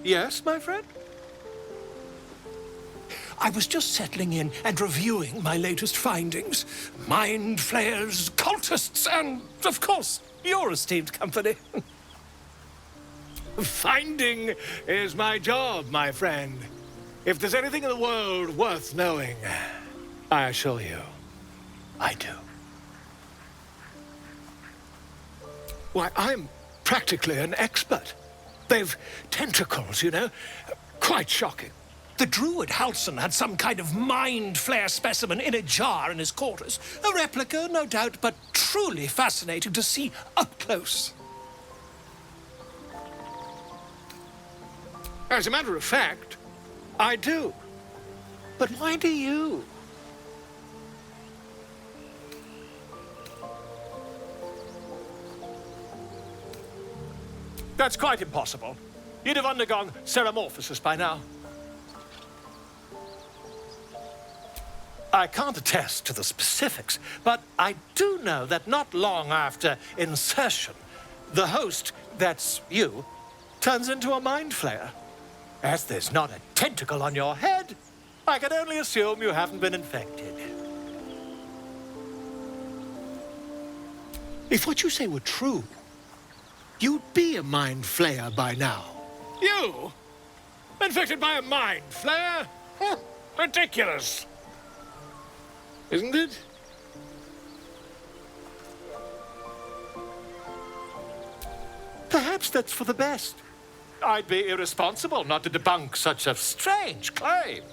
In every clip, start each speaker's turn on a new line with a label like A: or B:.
A: Yes, my friend?
B: I was just settling in and reviewing my latest findings. Mind flayers, cultists, and, of course, your esteemed company.
A: Finding is my job, my friend. If there's anything in the world worth knowing, I assure you, I do. Why, I'm practically an expert. They've tentacles, you know. Quite shocking.
B: The druid Halson had some kind of mind flare specimen in a jar in his quarters. A replica, no doubt, but truly fascinating to see up close.
A: As a matter of fact, I do. But why do you? That's quite impossible. You'd have undergone ceramorphosis by now. I can't attest to the specifics, but I do know that not long after insertion, the host, that's you, turns into a mind flayer. As there's not a tentacle on your head, I can only assume you haven't been infected. If what you say were true, you'd be a mind flayer by now. You? Infected by a mind flayer? Ridiculous. Isn't it? Perhaps that's for the best. I'd be irresponsible not to debunk such a strange claim.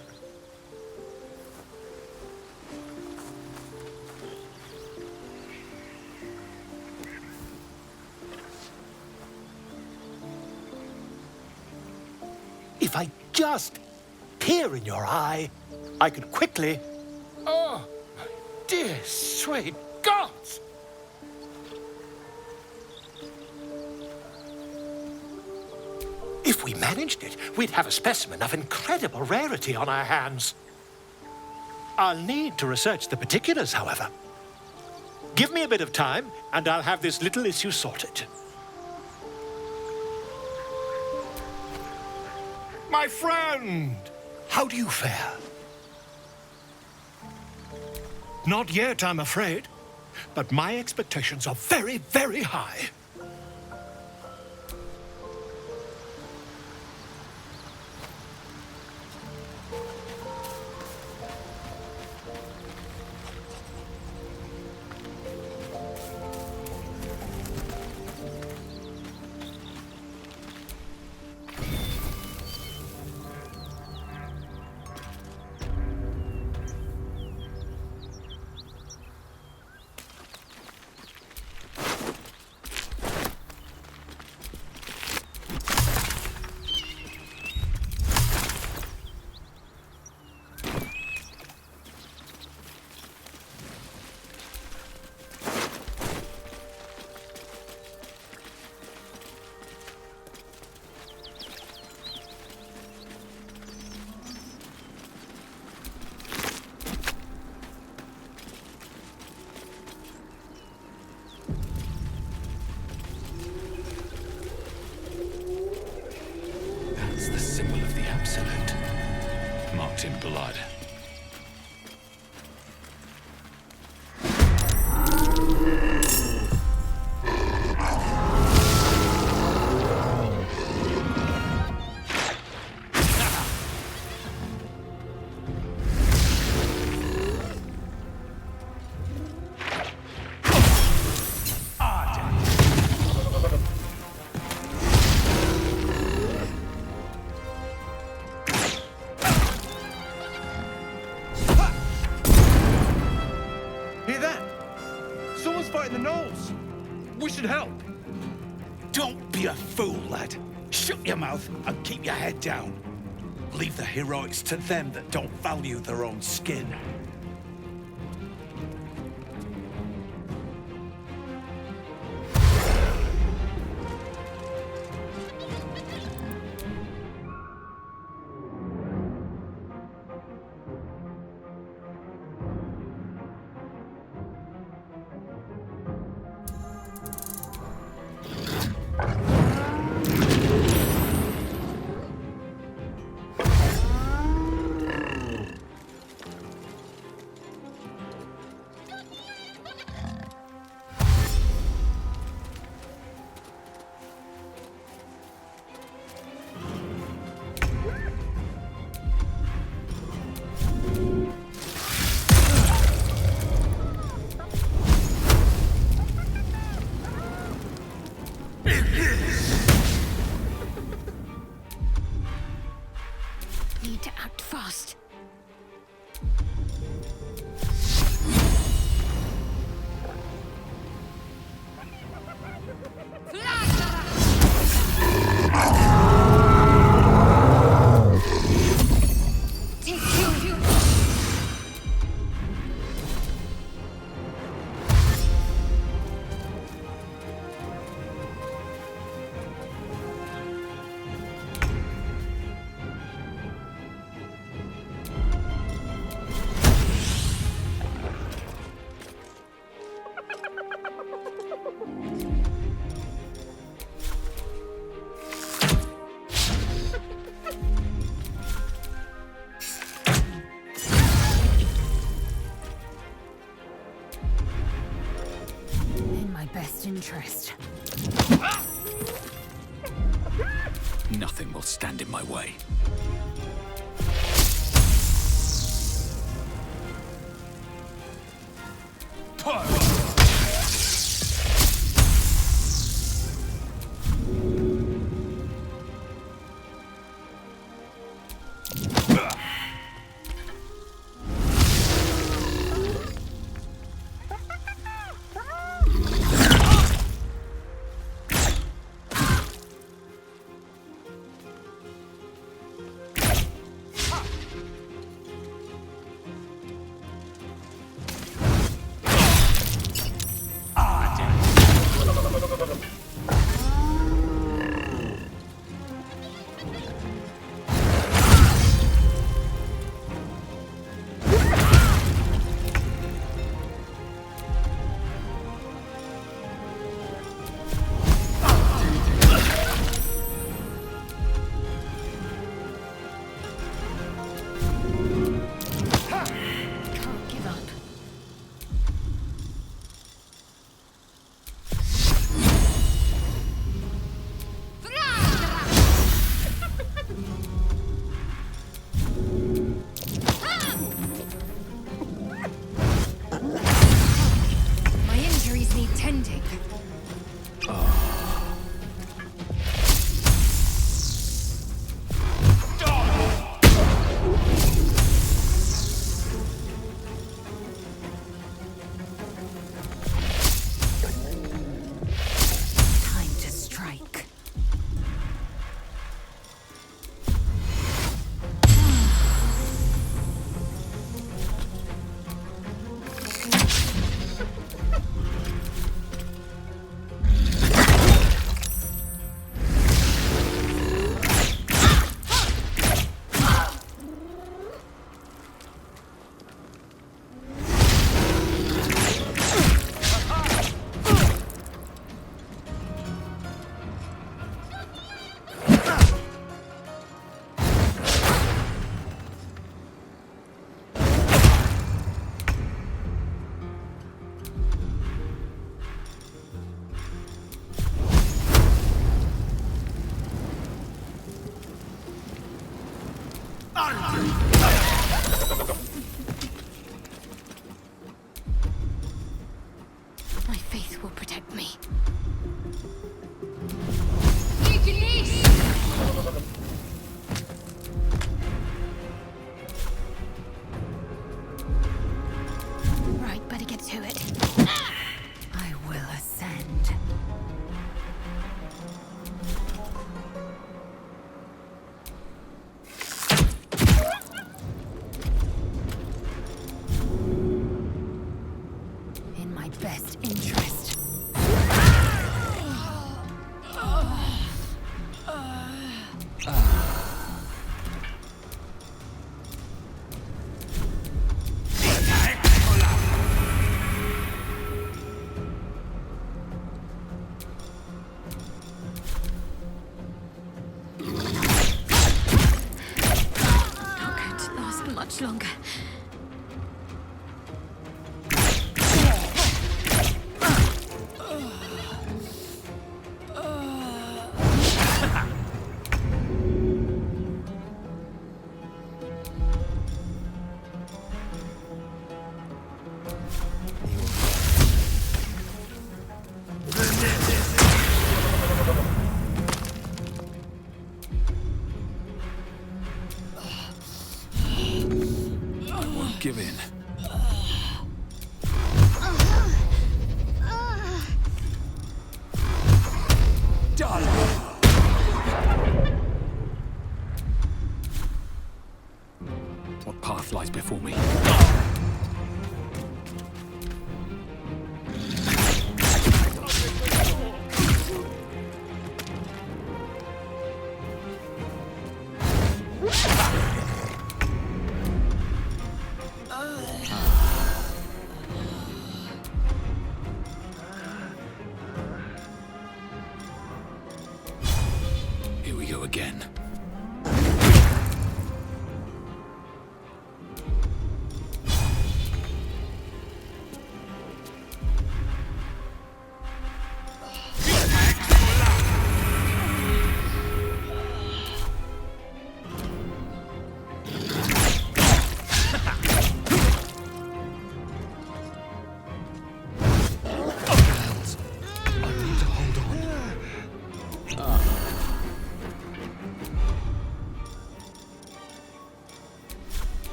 A: If I just peer in your eye, I could quickly... Oh, my dear, sweet gods! If we managed it, we'd have a specimen of incredible rarity on our hands. I'll need to research the particulars, however. Give me a bit of time, and I'll have this little issue sorted. My friend!
B: How do you fare? Not yet, I'm afraid. But my expectations are very, very high.
C: Marked in blood.
D: Hear that? Someone's fighting the gnolls. We should help.
E: Don't be a fool, lad. Shut your mouth and keep your head down. Leave the heroics to them that don't value their own skin.
F: Need to act fast. In my best interest.
C: Nothing will stand in my way. give in. Done! What path lies before me? Here we go again.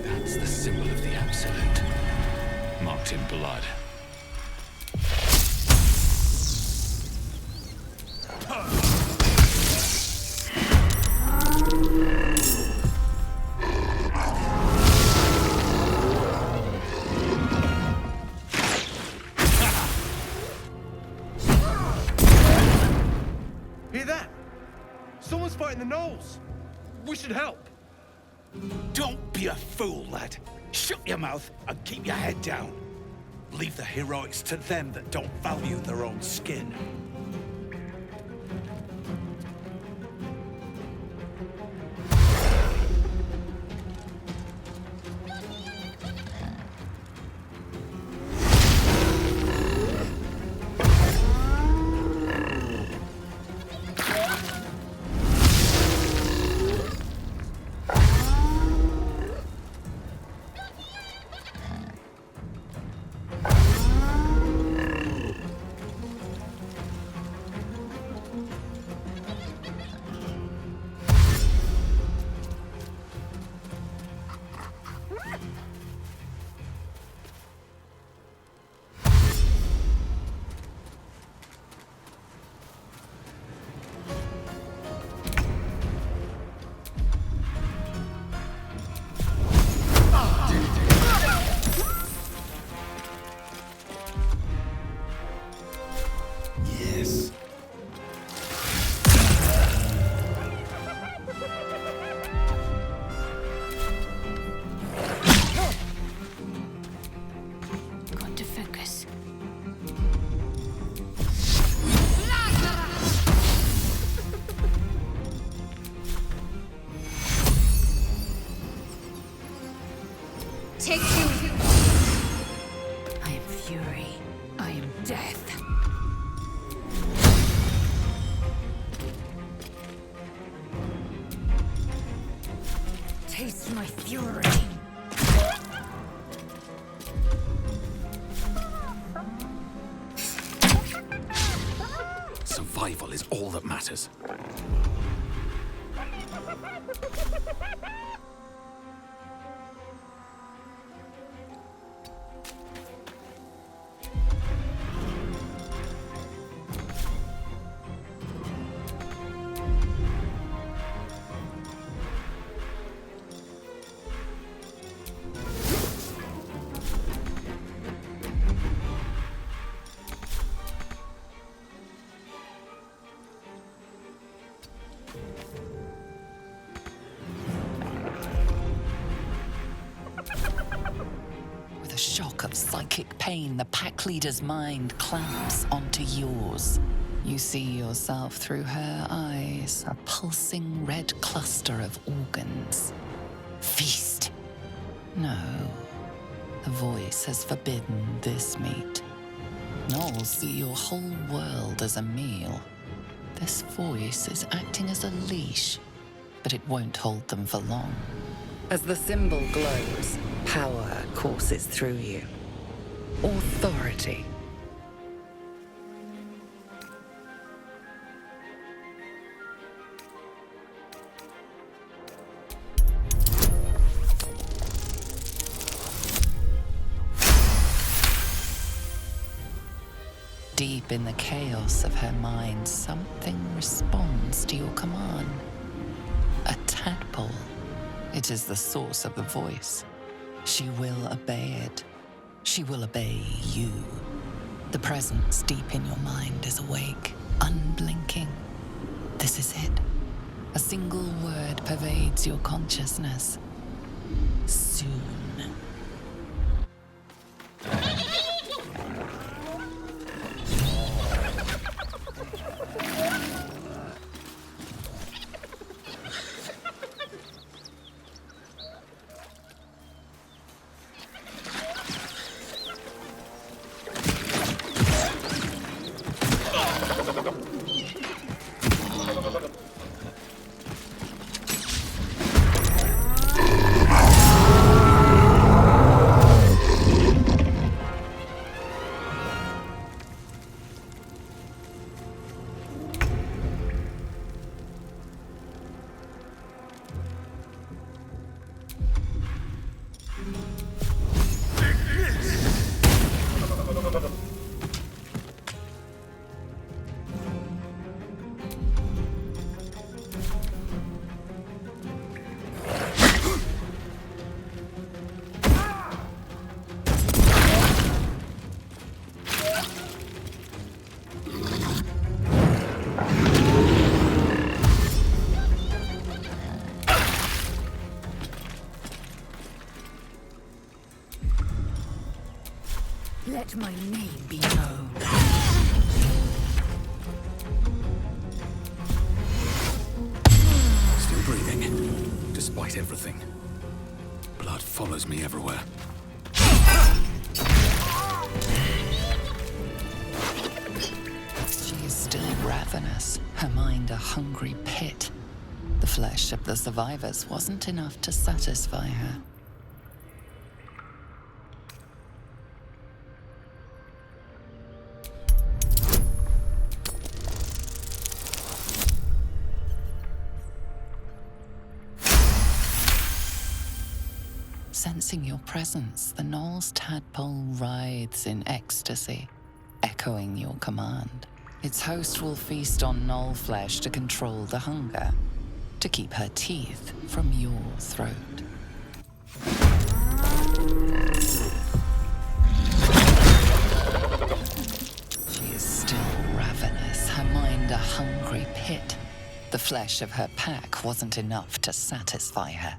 C: That's the symbol of the Absolute, marked in blood.
D: Hear that? Someone's fighting the gnolls. We should help.
E: Don't be a fool, lad. Shut your mouth and keep your head down. Leave the heroics to them that don't value their own skin.
F: Got to focus.
G: Take two.
F: I am fury. I am death. Taste my fury.
C: Survival is all that matters.
H: With a shock of psychic pain, the pack leader's mind clamps onto yours. You see yourself through her eyes, a pulsing red cluster of organs. Feast. No. The voice has forbidden this meat. Gnolls see your whole world as a meal. This voice is acting as a leash, but it won't hold them for long.
F: As the symbol glows, power courses through you. Authority.
H: Deep in the chaos of her mind, something responds to your command. A tadpole. It is the source of the voice. She will obey it. She will obey you. The presence deep in your mind is awake, unblinking. This is it. A single word pervades your consciousness. Soon.
F: Let my name be known.
C: Still breathing, despite everything. Blood follows me everywhere.
H: She is still ravenous, her mind a hungry pit. The flesh of the survivors wasn't enough to satisfy her. Sensing your presence, the Gnoll's tadpole writhes in ecstasy, echoing your command. Its host will feast on Gnoll flesh to control the hunger, to keep her teeth from your throat. She is still ravenous, her mind a hungry pit. The flesh of her pack wasn't enough to satisfy her.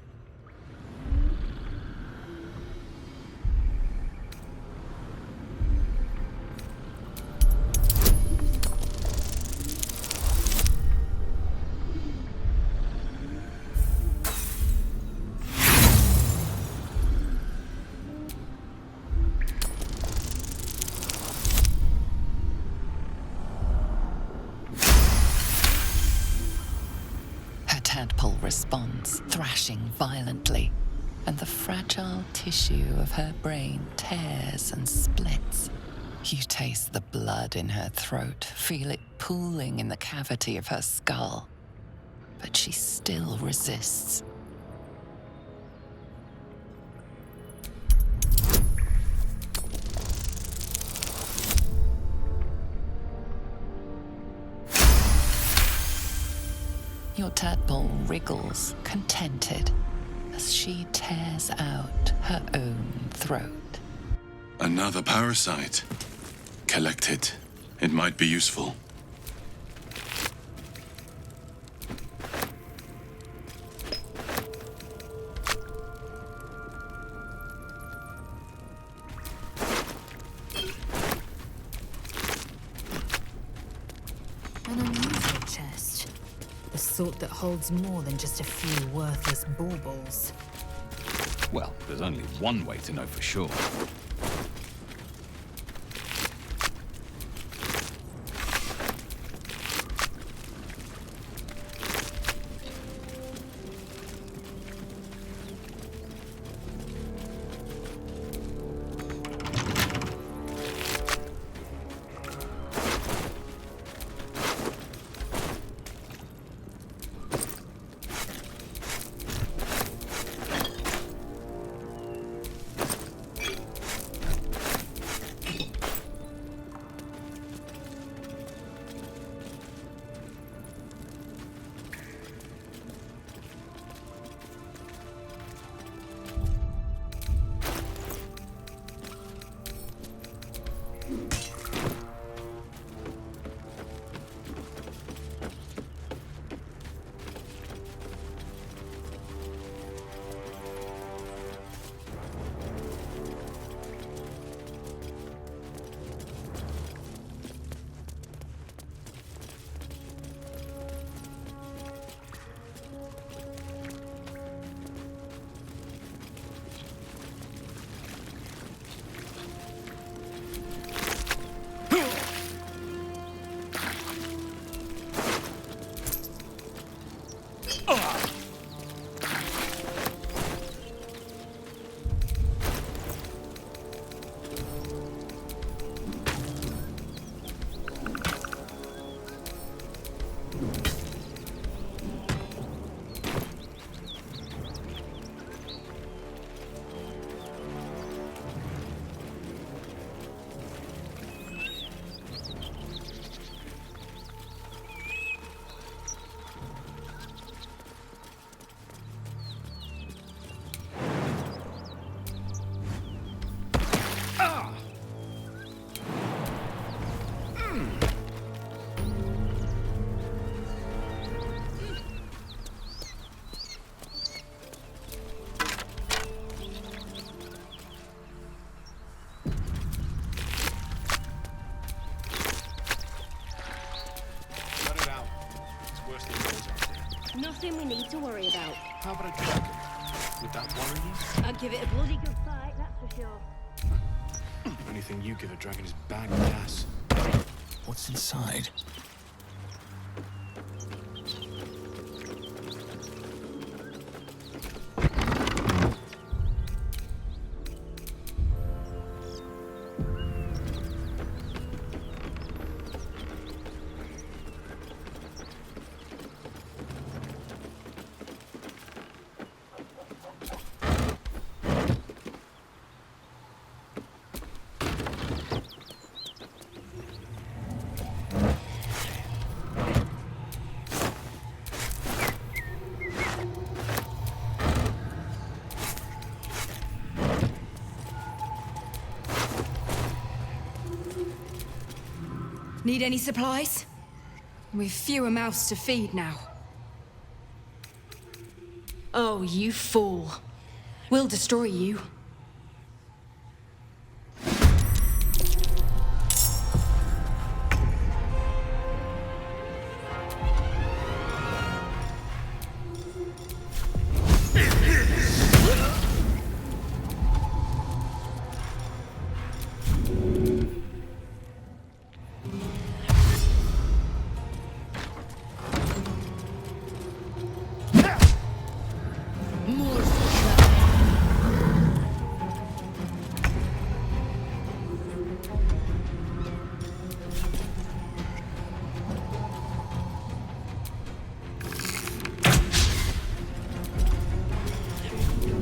H: Tadpole responds, thrashing violently, and the fragile tissue of her brain tears and splits. You taste the blood in her throat, feel it pooling in the cavity of her skull. But she still resists. Your tadpole wriggles, contented, as she tears out her own throat.
I: Another parasite. Collect it. It might be useful.
F: An unusual chest. The sort that holds more than just a few worthless baubles.
C: Well, there's only one way to know for sure.
G: Nothing we need to worry about.
D: How about a dragon? Would that worry you?
G: I'd give it a bloody good fight, that's for sure.
D: Anything you give a dragon is bad gas.
C: What's inside?
J: Need any supplies? We've fewer mouths to feed now. Oh, you fool. We'll destroy you.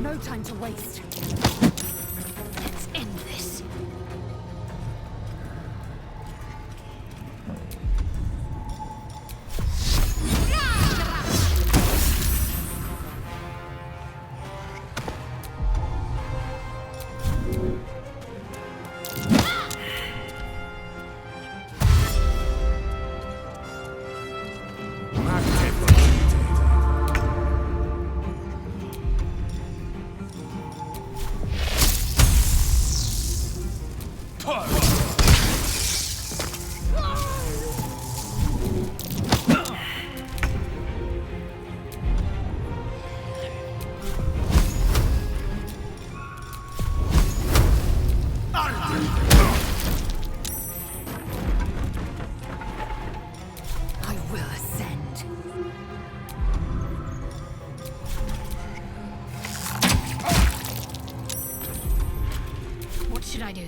J: No time to waste. Let's end this.
F: I do.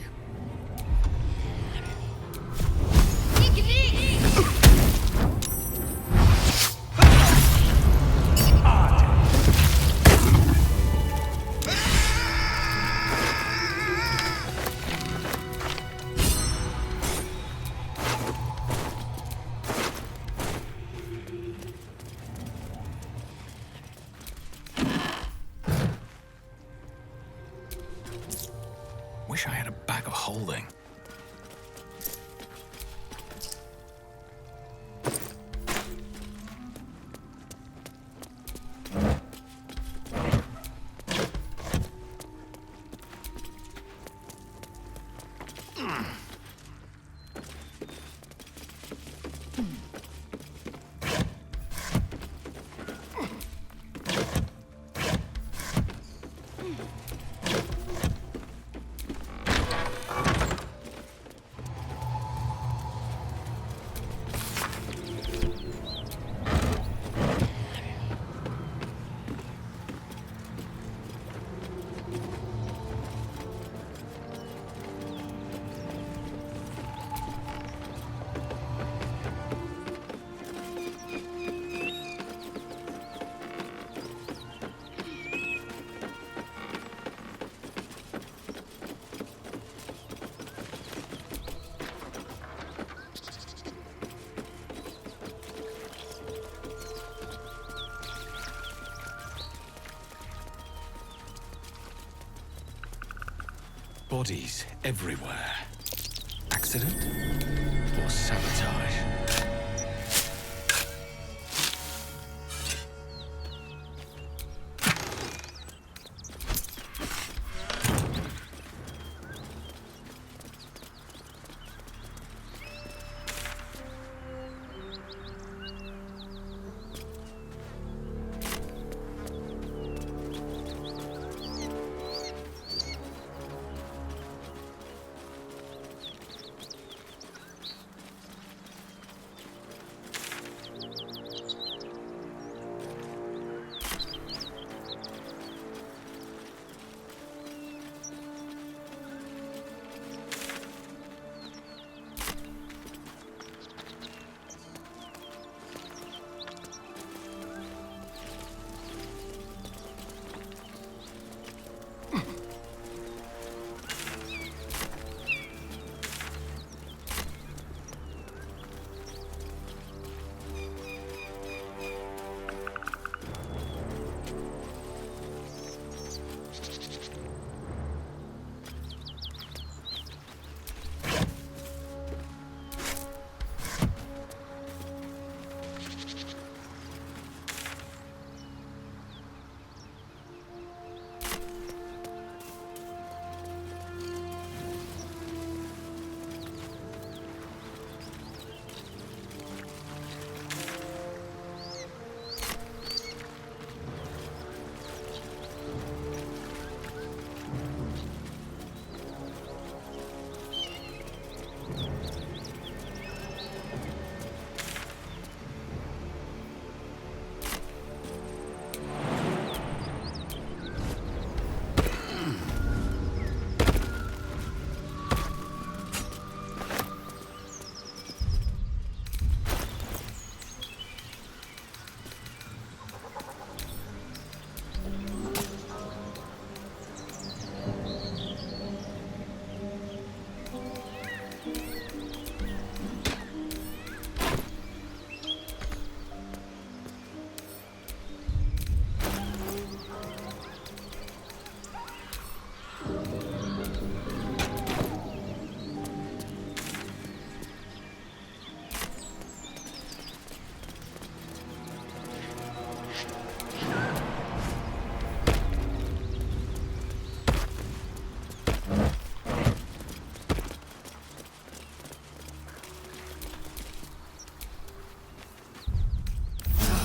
C: Wish I had a bag of holding. Bodies everywhere. Accident or sabotage?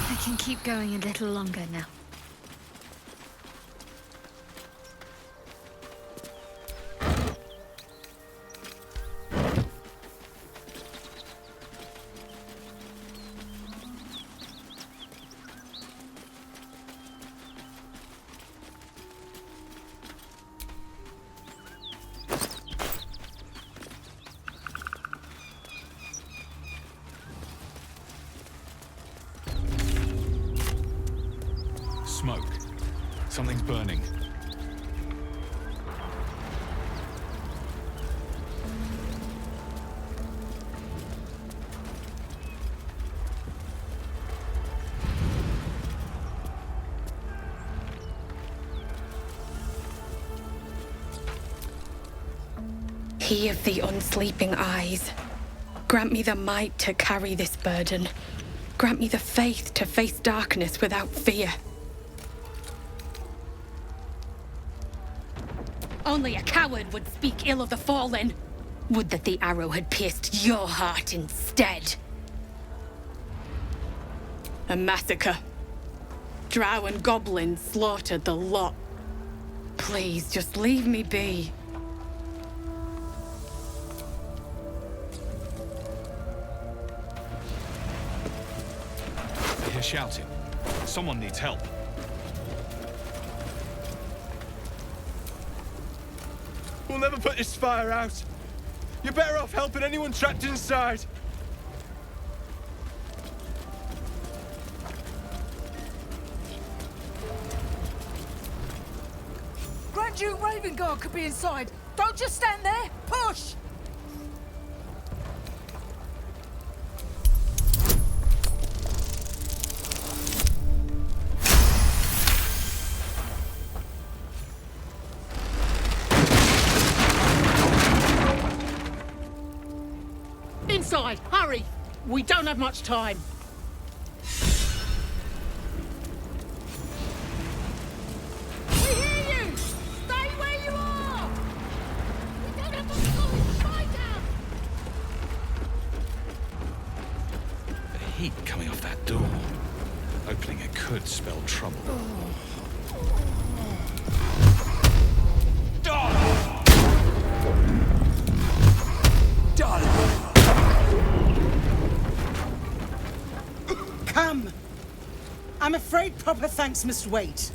F: I can keep going a little longer now.
C: smoke. Something's burning.
J: He of the unsleeping eyes, grant me the might to carry this burden. Grant me the faith to face darkness without fear. Only a coward would speak ill of the fallen. Would that the arrow had pierced your heart instead. A massacre. Drow and goblins slaughtered the lot. Please, just leave me be.
C: I hear shouting. Someone needs help.
D: We'll never put this fire out. You're better off helping anyone trapped inside.
K: Grand Duke Ravengard could be inside. Don't just stand there. Push!
L: Inside! Hurry! We don't have much time.
K: We hear you! Stay where you are! We don't have much time! Fight down!
C: The heat coming off that door. Opening it could spell trouble.
M: Come! I'm afraid proper thanks must wait.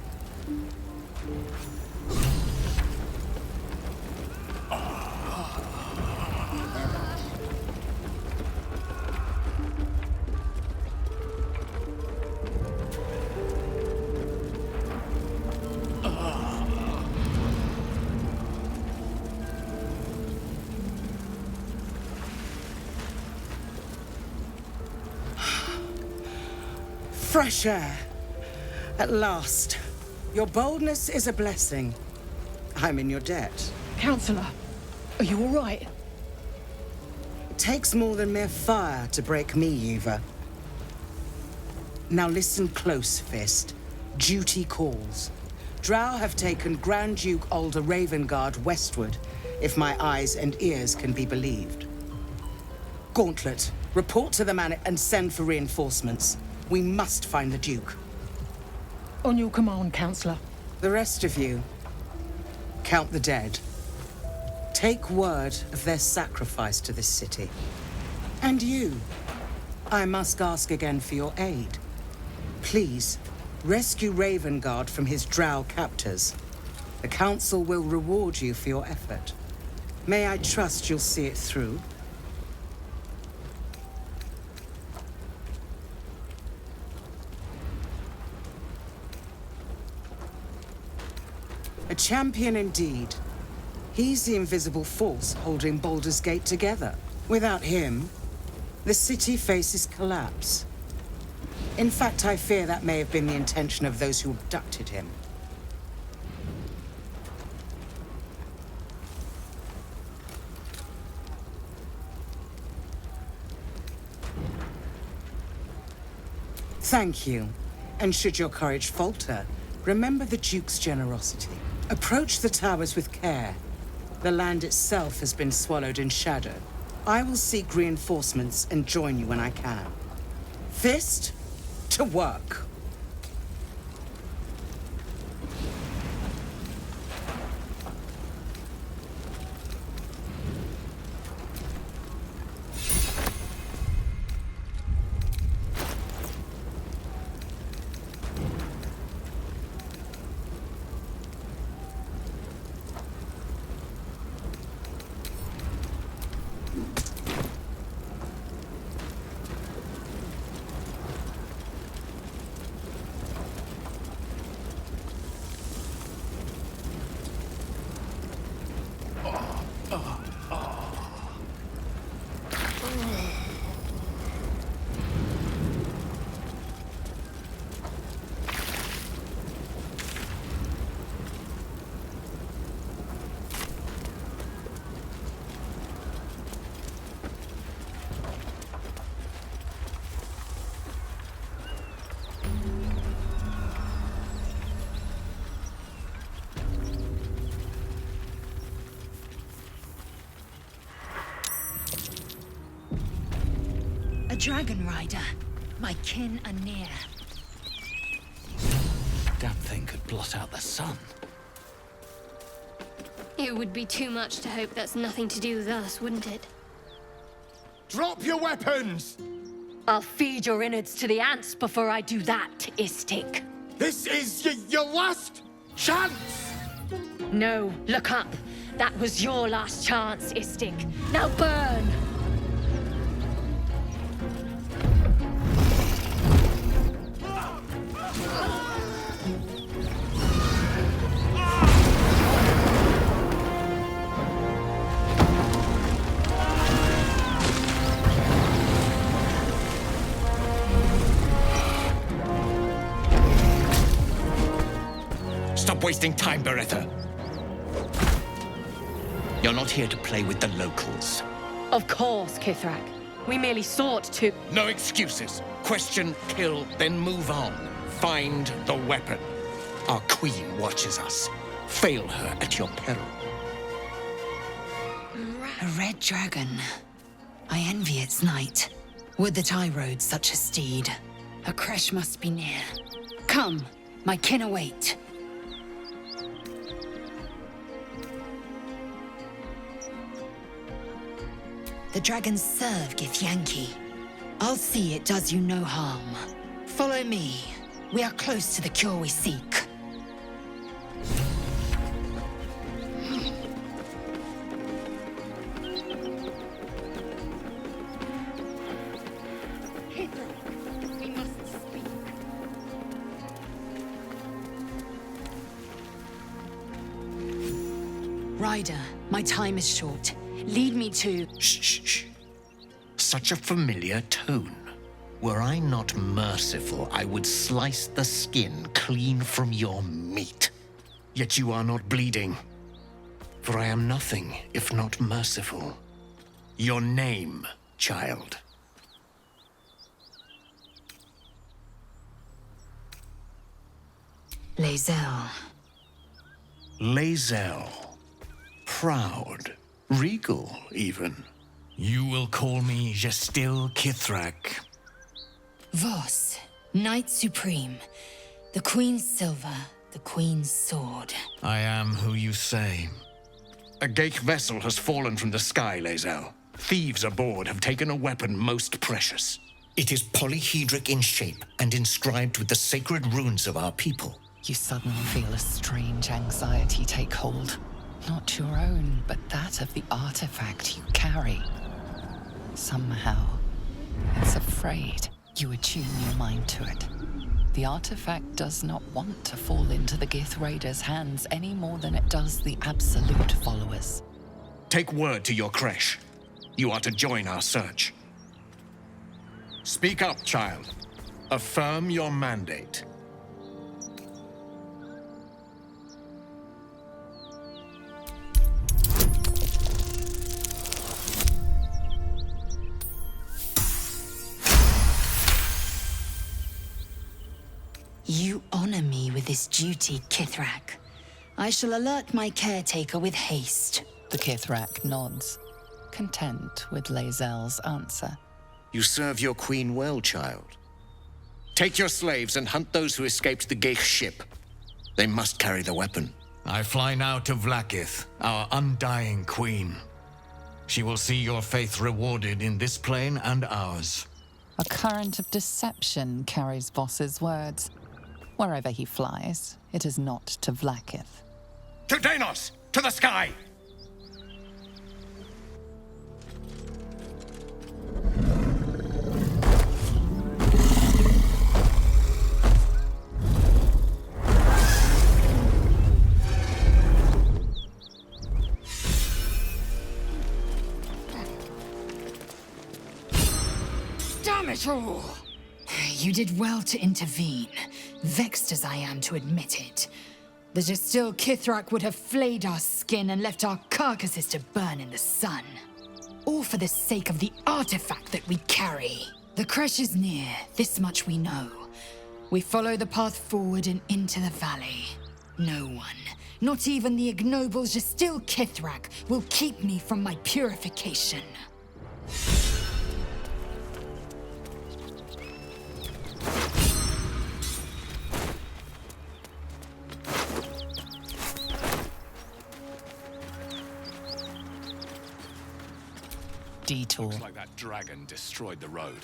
M: Fresh air. At last. Your boldness is a blessing. I'm in your debt.
L: Counselor, are you all right?
M: It takes more than mere fire to break me, Eva. Now listen close, Fist. Duty calls. Drow have taken Grand Duke Alder Ravengard westward, if my eyes and ears can be believed. Gauntlet, report to the man and send for reinforcements. We must find the Duke.
L: On your command, Counselor.
M: The rest of you, count the dead. Take word of their sacrifice to this city. And you, I must ask again for your aid. Please, rescue Ravengard from his drow captors. The Council will reward you for your effort. May I trust you'll see it through? A champion indeed. He's the invisible force holding Baldur's Gate together. Without him, the city faces collapse. In fact, I fear that may have been the intention of those who abducted him. Thank you. And should your courage falter, remember the Duke's generosity. Approach the towers with care. The land itself has been swallowed in shadow. I will seek reinforcements and join you when I can. Fist, to work.
F: dragon rider. My kin are near.
B: Damn thing could blot out the sun.
G: It would be too much to hope that's nothing to do with us, wouldn't it?
D: Drop your weapons!
N: I'll feed your innards to the ants before I do that, Istik.
D: This is your last chance!
N: No, look up. That was your last chance, Istik. Now burn!
B: Stop wasting time, Beretta. You're not here to play with the locals.
N: Of course, Kithrak. We merely sought to...
B: No excuses. Question, kill, then move on. Find the weapon. Our queen watches us. Fail her at your peril.
F: A red dragon. I envy its knight. Would that I rode such a steed. A creche must be near. Come, my kin await. The dragons serve Githyanki. I'll see it does you no harm. Follow me. We are close to the cure we seek.
J: We must speak.
F: Ryder, my time is short. Lead me to...
B: Shh. Such a familiar tone. Were I not merciful, I would slice the skin clean from your meat. Yet you are not bleeding. For I am nothing if not merciful. Your name, child.
F: Lae'zel.
B: Lae'zel. Proud. Regal, even. You will call me Gestil Kithrak.
F: Vos, Knight Supreme. The Queen's silver, the Queen's sword.
B: I am who you say. A Geich vessel has fallen from the sky, Lae'zel. Thieves aboard have taken a weapon most precious. It is polyhedric in shape and inscribed with the sacred runes of our people.
H: You suddenly feel a strange anxiety take hold. Not your own, but that of the artifact you carry. Somehow, it's afraid. You attune your mind to it. The artifact does not want to fall into the Gith Raiders' hands any more than it does the Absolute followers.
B: Take word to your creche. You are to join our search. Speak up, child. Affirm your mandate.
F: You honor me with this duty, Kithrak. I shall alert my caretaker with haste.
H: The Kithrak nods, content with Lae'zel's answer.
B: You serve your queen well, child. Take your slaves and hunt those who escaped the Geich ship. They must carry the weapon.
O: I fly now to Vlaakith, our undying queen. She will see your faith rewarded in this plane and ours.
H: A current of deception carries Voss's words. Wherever he flies, it is not to Vlaakith.
B: To Danos! To the sky!
F: Damn it all! You did well to intervene, vexed as I am to admit it. The Gestil Kithrak would have flayed our skin and left our carcasses to burn in the sun. All for the sake of the artifact that we carry. The creche is near, this much we know. We follow the path forward and into the valley. No one, not even the ignoble Gestil Kithrak, will keep me from my purification.
H: detour.
C: Looks like that dragon destroyed the road.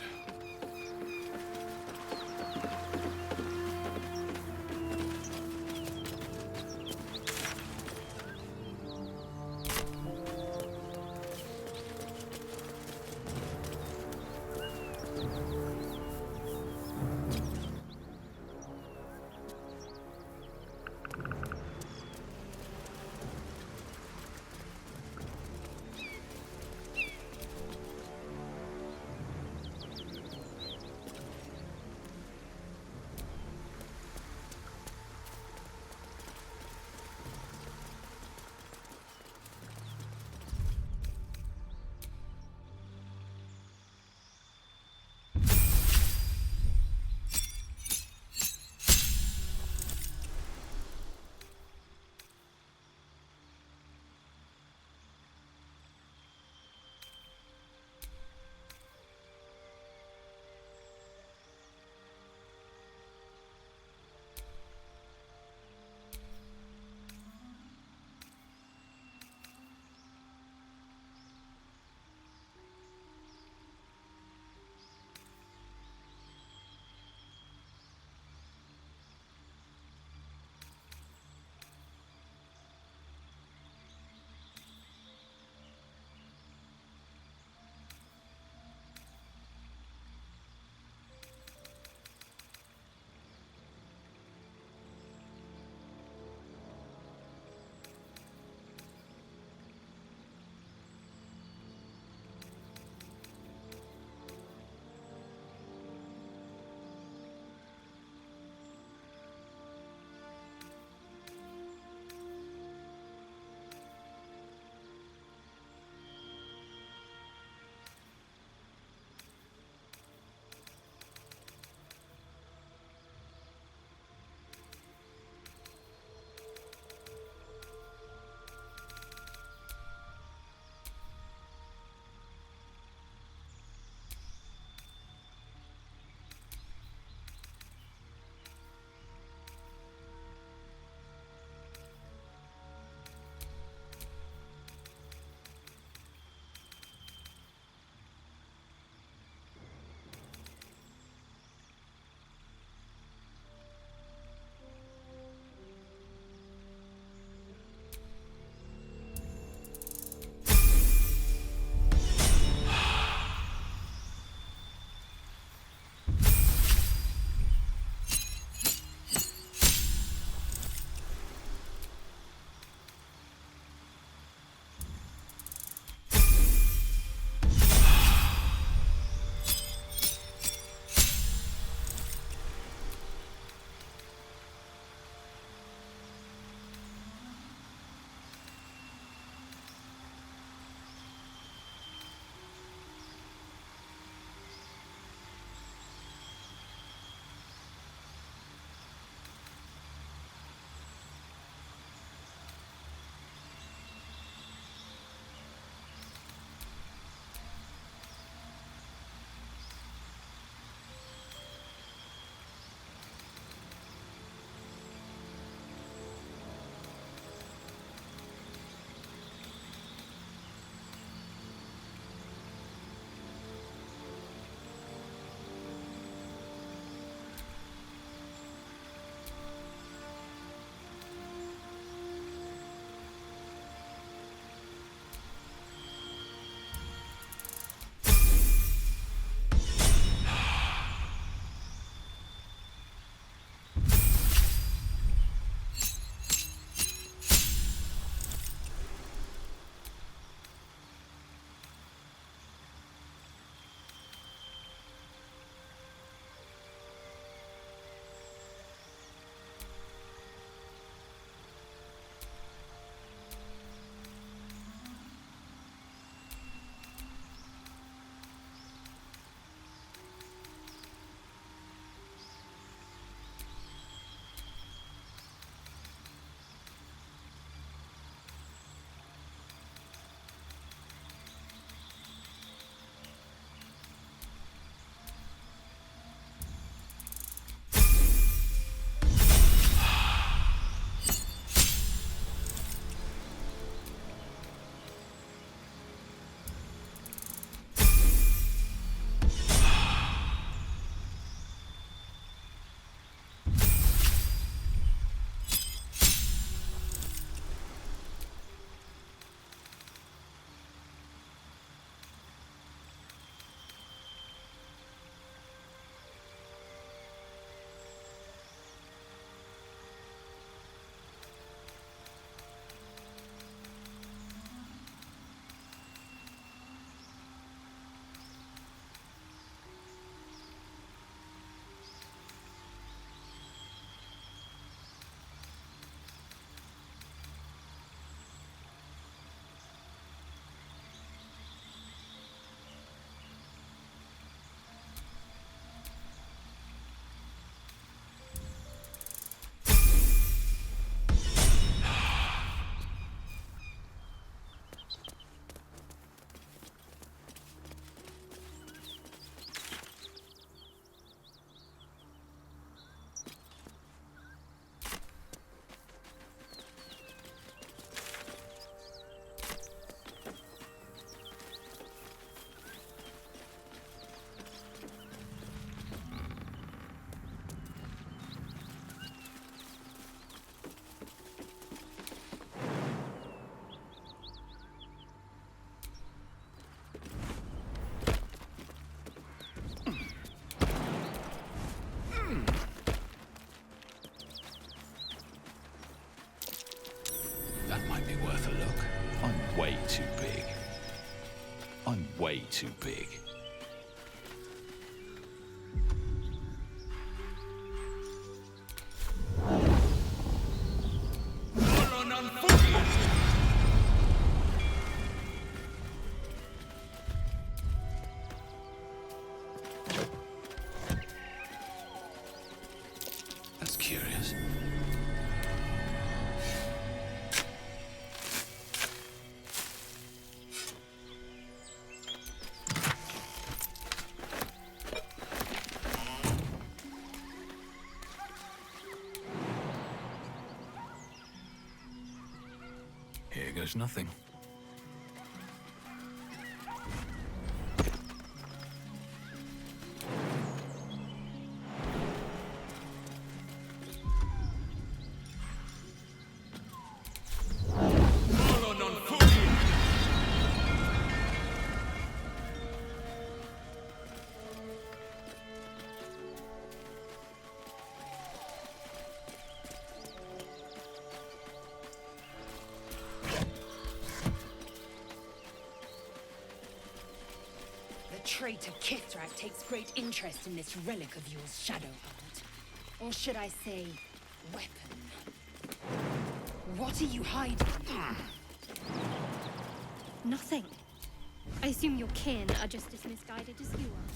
C: too big. That's curious.
O: Here goes nothing.
P: The traitor Kithrak takes great interest in this relic of yours, Shadowheart. Or should I say, weapon. What are you hiding?
G: Nothing. I assume your kin are just as misguided as you are.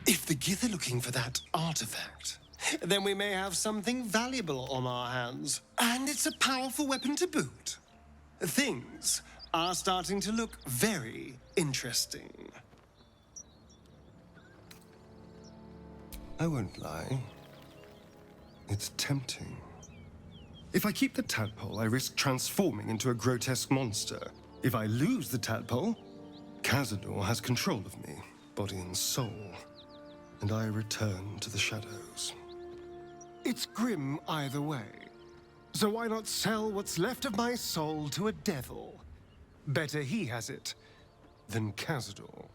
Q: If the Gith are looking for that artifact, then we may have something valuable on our hands. And it's a powerful weapon to boot. Things are starting to look very interesting. I won't lie. It's tempting. If I keep the tadpole, I risk transforming into a grotesque monster. If I lose the tadpole, Cazador has control of me, body and soul, and I return to the shadows. It's grim either way. So why not sell what's left of my soul to a devil? Better he has it than Cazador.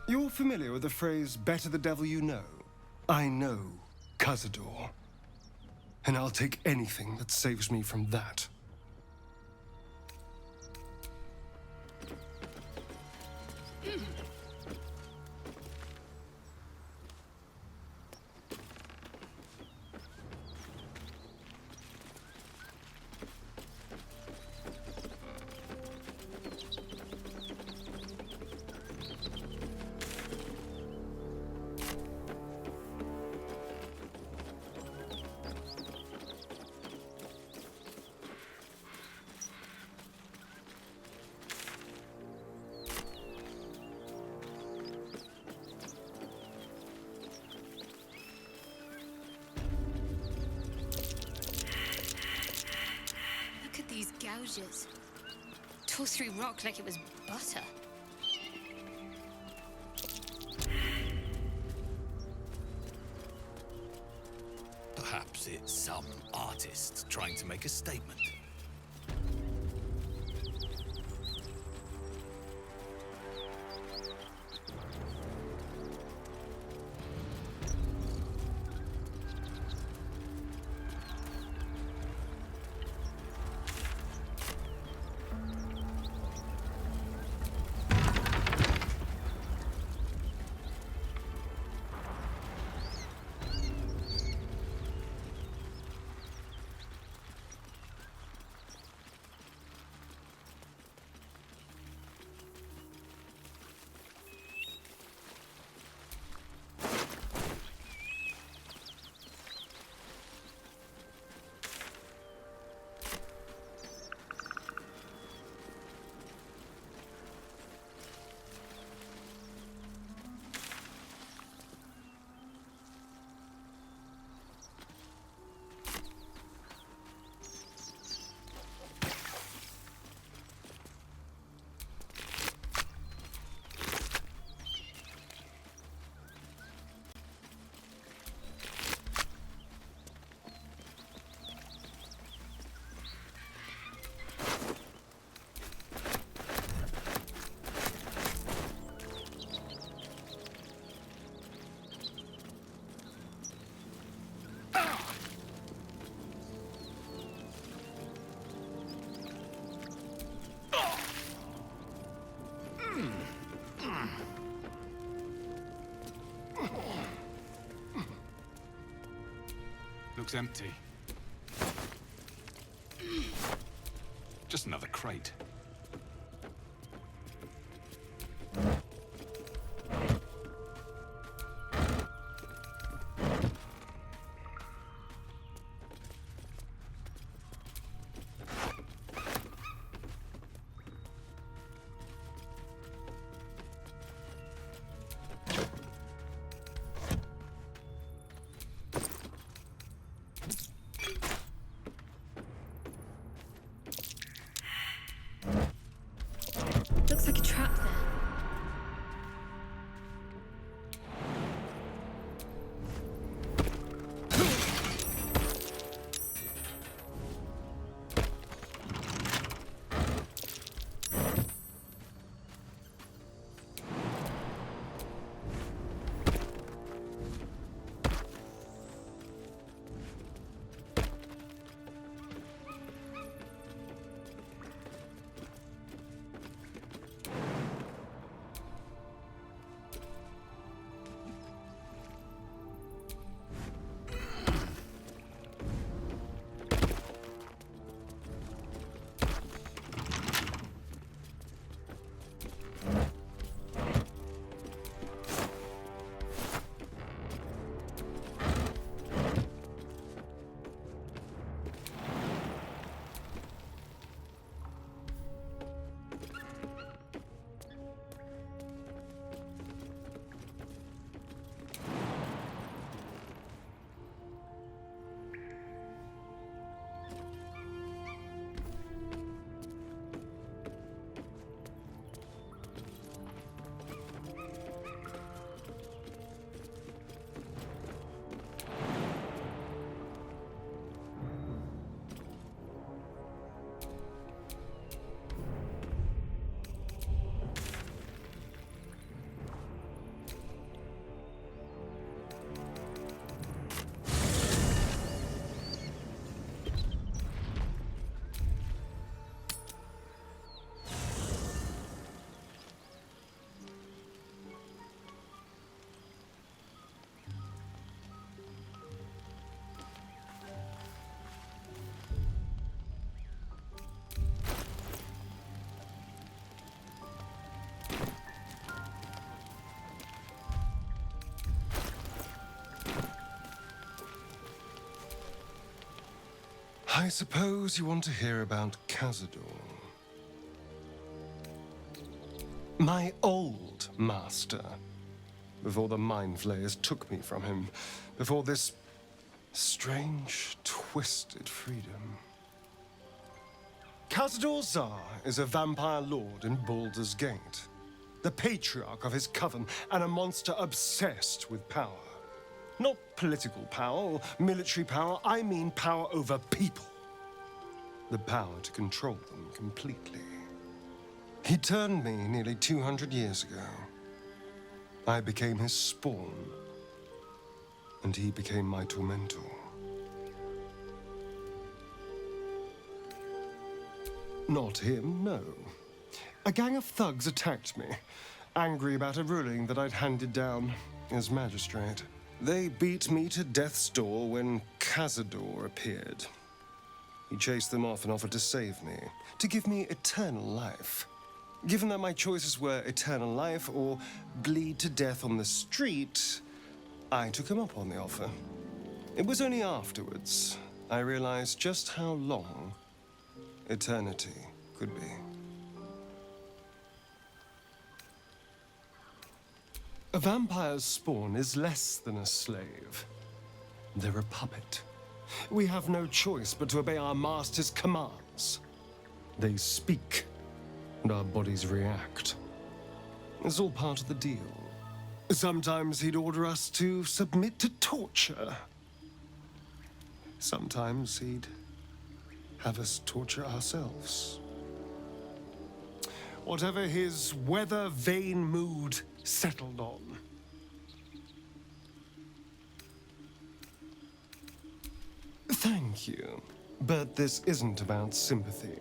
Q: You're familiar with the phrase, better the devil you know? I know Cazador. And I'll take anything that saves me from that.
R: Look at these gouges. Tore through rock like it was butter.
C: Perhaps it's some artist trying to make a statement. Looks empty. Just another crate.
G: Looks like a trap there.
Q: I suppose you want to hear about Cazador. My old master. Before the Mind Flayers took me from him. Before this strange, twisted freedom. Cazador Zar is a vampire lord in Baldur's Gate. The patriarch of his coven and a monster obsessed with power. Not political power or military power, I mean power over people. The power to control them completely. He turned me nearly 200 years ago. I became his spawn, and he became my tormentor. Not him, no. A gang of thugs attacked me, angry about a ruling that I'd handed down as magistrate. They beat me to death's door when Cazador appeared. He chased them off and offered to save me, to give me eternal life. Given that my choices were eternal life or bleed to death on the street, I took him up on the offer. It was only afterwards I realized just how long eternity could be. A vampire's spawn is less than a slave. They're a puppet. We have no choice but to obey our master's commands. They speak, and our bodies react. It's all part of the deal. Sometimes he'd order us to submit to torture. Sometimes he'd have us torture ourselves. Whatever his weather-vane mood settled on. Thank you. But this isn't about sympathy.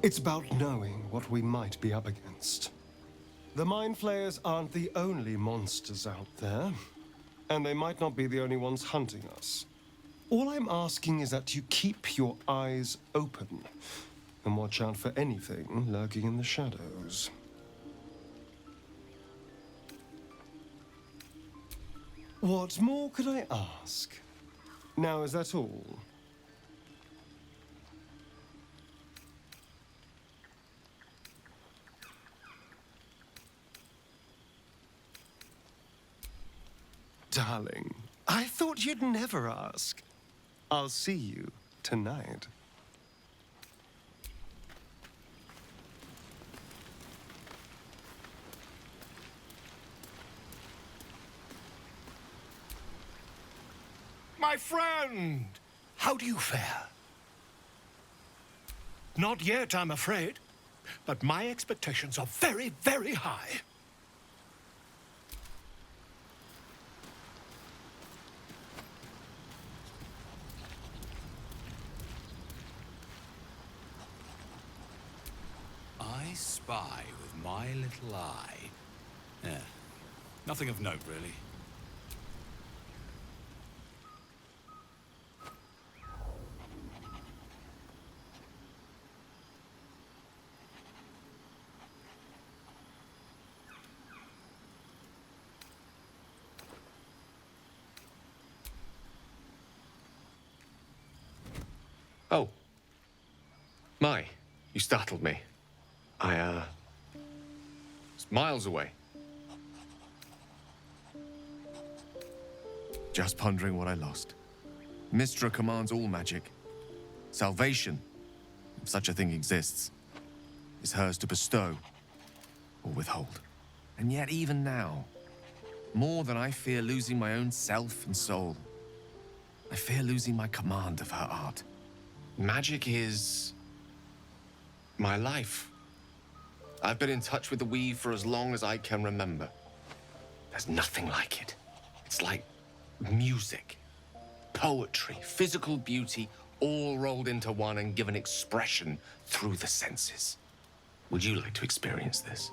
Q: It's about knowing what we might be up against. The Mind Flayers aren't the only monsters out there, and they might not be the only ones hunting us. All I'm asking is that you keep your eyes open and watch out for anything lurking in the shadows. What more could I ask? Now, is that all? Darling, I thought you'd never ask. I'll see you tonight.
A: My friend, how do you fare? Not yet, I'm afraid, but my expectations are very, very high.
C: I spy with my little eye. Yeah, nothing of note, really.
S: Oh. My, you startled me. I, was miles away. Just pondering what I lost. Mystra commands all magic. Salvation, if such a thing exists, is hers to bestow or withhold. And yet even now, more than I fear losing my own self and soul, I fear losing my command of her art. Magic is my life. I've been in touch with the weave for as long as I can remember. There's nothing like it. It's like music, poetry, physical beauty, all rolled into one and given expression through the senses. Would you like to experience this?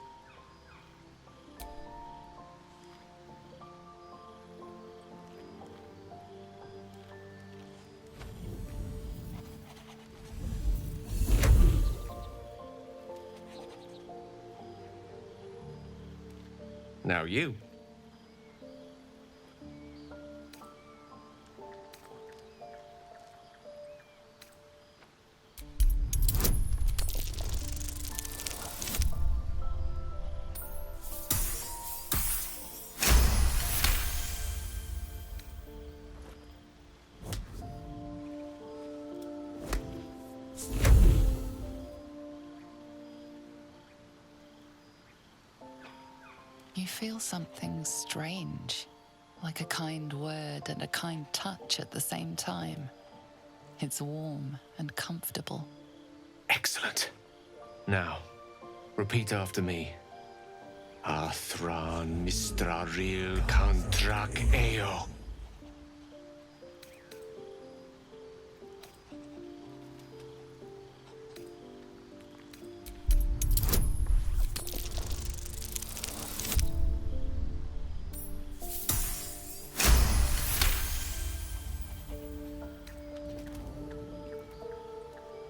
S: Now you.
H: You feel something strange, like a kind word and a kind touch at the same time. It's warm and comfortable.
S: Excellent. Now, repeat after me. Athran Mistraril Kantrak Eo.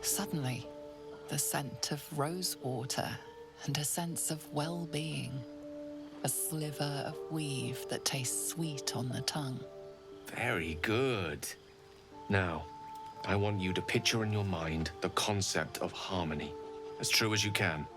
H: Suddenly, the scent of rose water and a sense of well-being. A sliver of weave that tastes sweet on the tongue.
S: Very good. Now, I want you to picture in your mind the concept of harmony, as true as you can.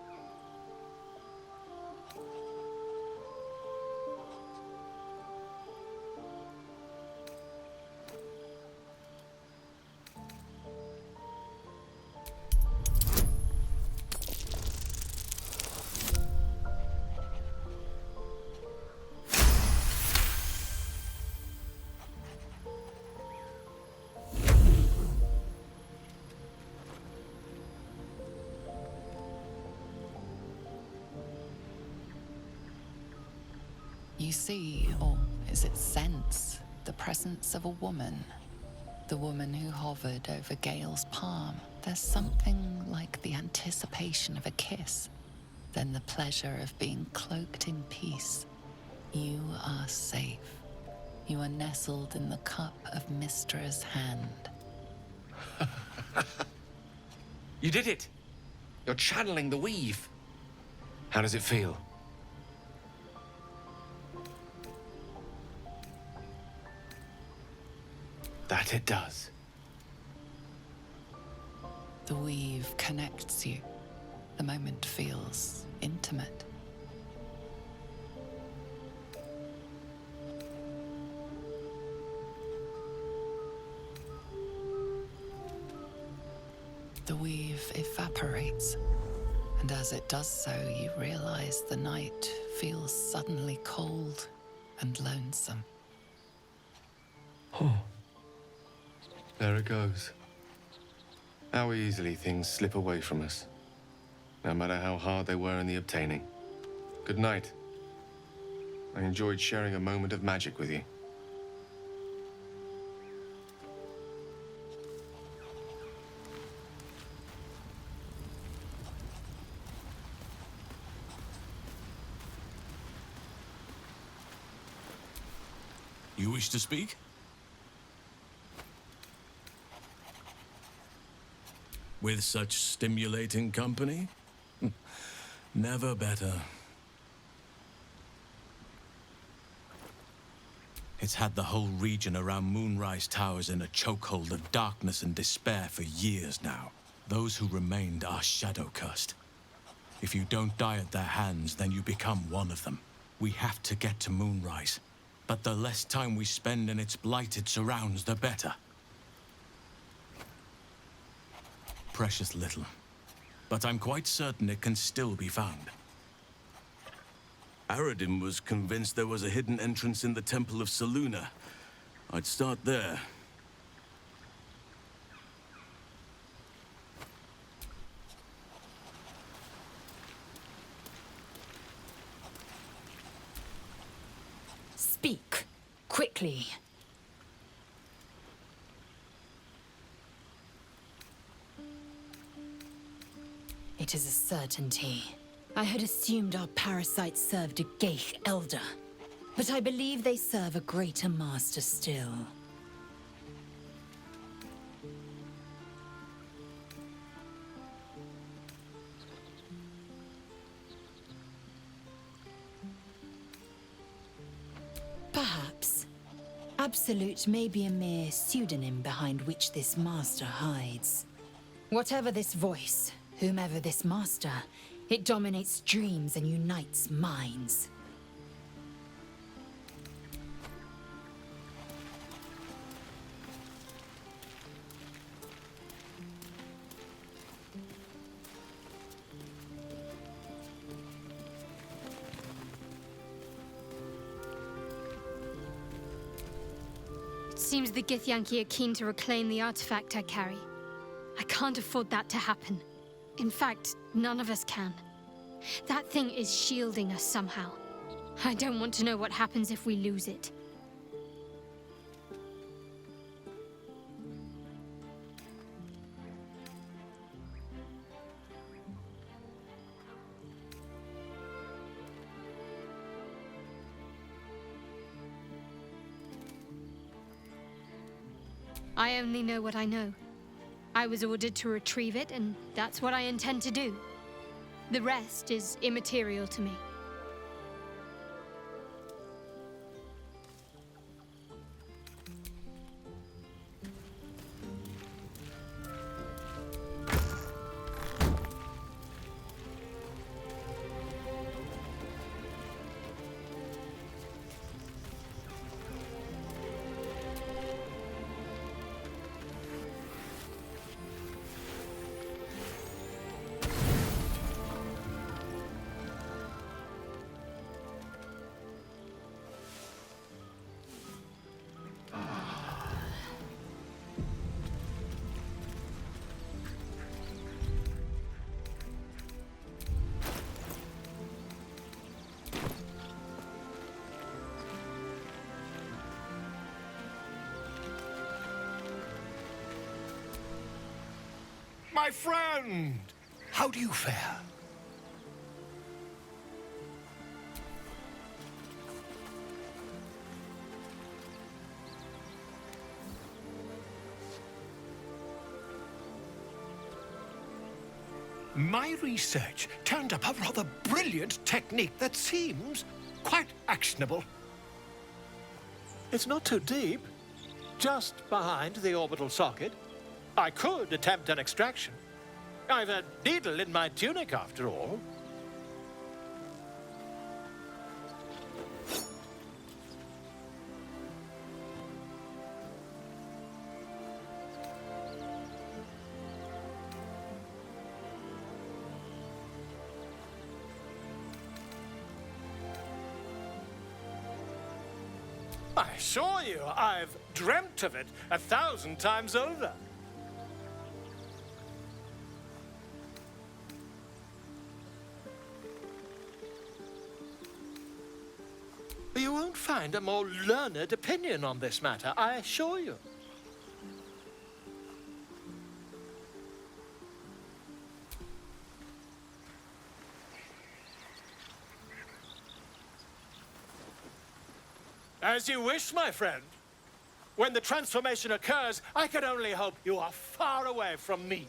H: You see, or is it sense, the presence of a woman. The woman who hovered over Gale's palm. There's something like the anticipation of a kiss, then the pleasure of being cloaked in peace. You are safe. You are nestled in the cup of Mystra's hand.
C: You did it! You're channeling the weave. How does it feel? That it does.
H: The weave connects you. The moment feels intimate. The weave evaporates, and as it does so, you realize the night feels suddenly cold and lonesome.
I: Oh. There it goes. How easily things slip away from us, no matter how hard they were in the obtaining. Good night. I enjoyed sharing a moment of magic with you.
C: You wish to speak? With such stimulating company? Never better. It's had the whole region around Moonrise Towers in a chokehold of darkness and despair for years now. Those who remained are shadow-cursed. If you don't die at their hands, then you become one of them. We have to get to Moonrise. But the less time we spend in its blighted surrounds, the better. Precious little. But I'm quite certain it can still be found. Aradin was convinced there was a hidden entrance in the Temple of Selûne. I'd start there.
F: Speak, quickly. It is a certainty. I had assumed our parasites served a Geich elder, but I believe they serve a greater master still. Perhaps. Absolute may be a mere pseudonym behind which this master hides. Whatever this voice, whomever this master, it dominates dreams and unites minds.
G: It seems the Githyanki are keen to reclaim the artifact I carry. I can't afford that to happen. In fact, none of us can. That thing is shielding us somehow. I don't want to know what happens if we lose it. I only know what I know. I was ordered to retrieve it, and that's what I intend to do. The rest is immaterial to me.
A: My friend! How do you fare? My research turned up a rather brilliant technique that seems quite actionable. It's not too deep, just behind the orbital socket. I could attempt an extraction. I've a needle in my tunic, after all. I assure you, I've dreamt of it 1,000 times over. You won't find a more learned opinion on this matter, I assure you. As you wish, my friend. When the transformation occurs, I can only hope you are far away from me.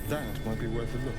Q: That might be worth a look.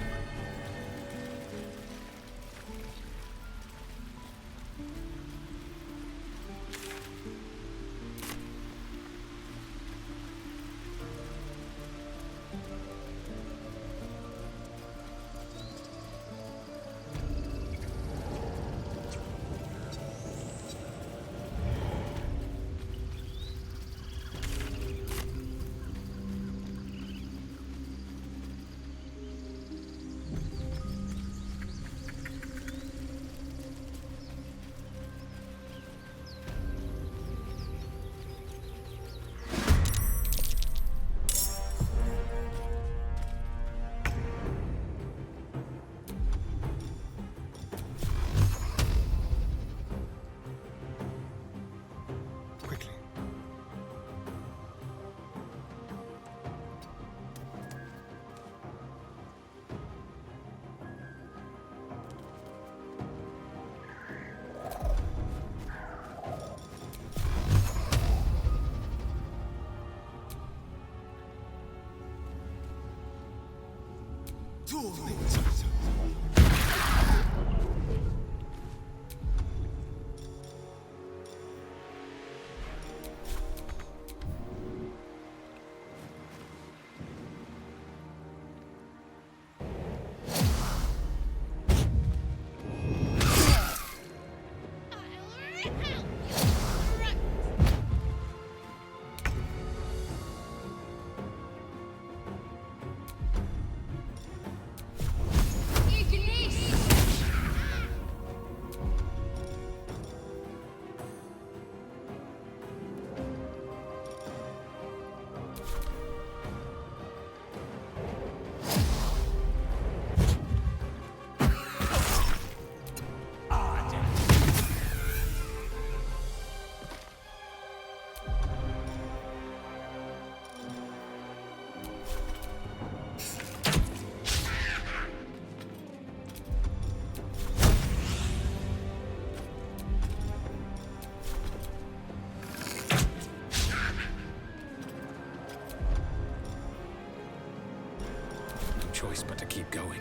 T: choice but to keep going.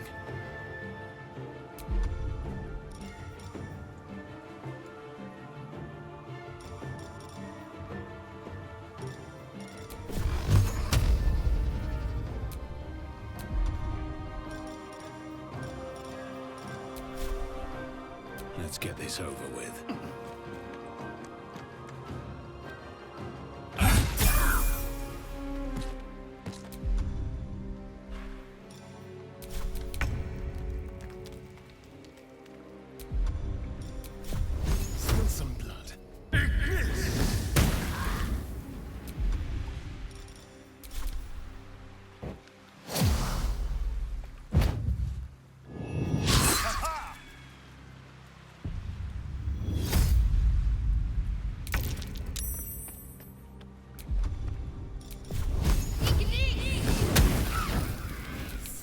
T: Let's get this over with. Spill some blood.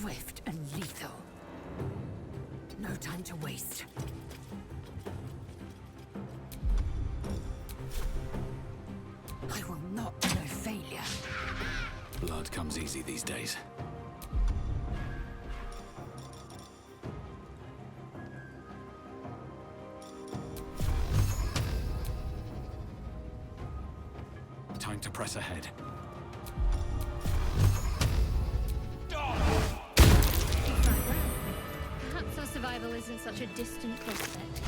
P: Swift and lethal. No time to waste. I will not know failure.
T: Blood comes easy these days. Time to press ahead.
G: Perhaps our survival isn't such a distant prospect.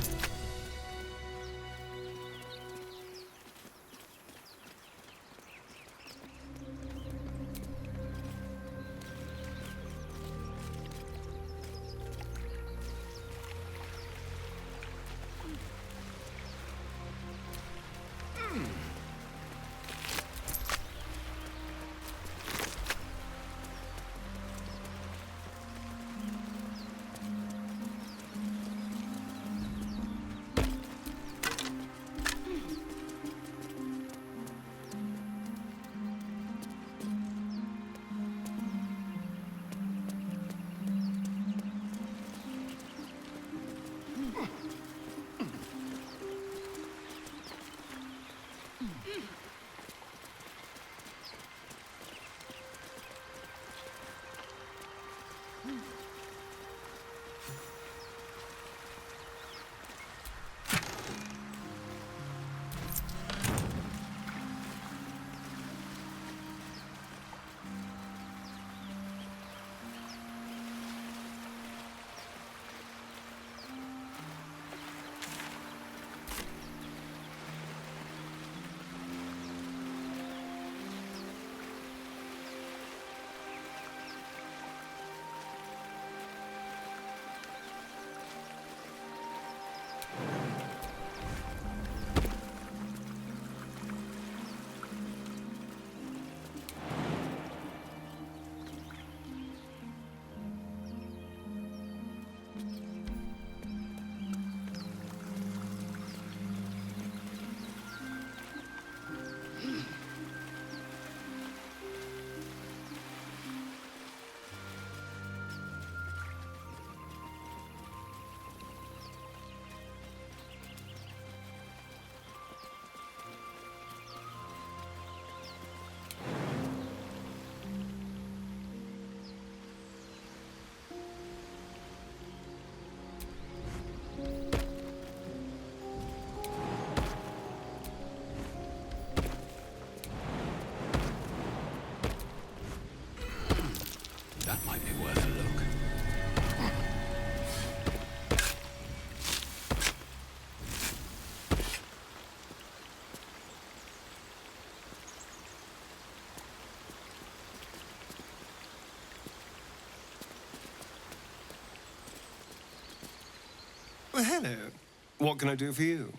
T: That might be worth a look.
Q: Well, hello. What can I do for you?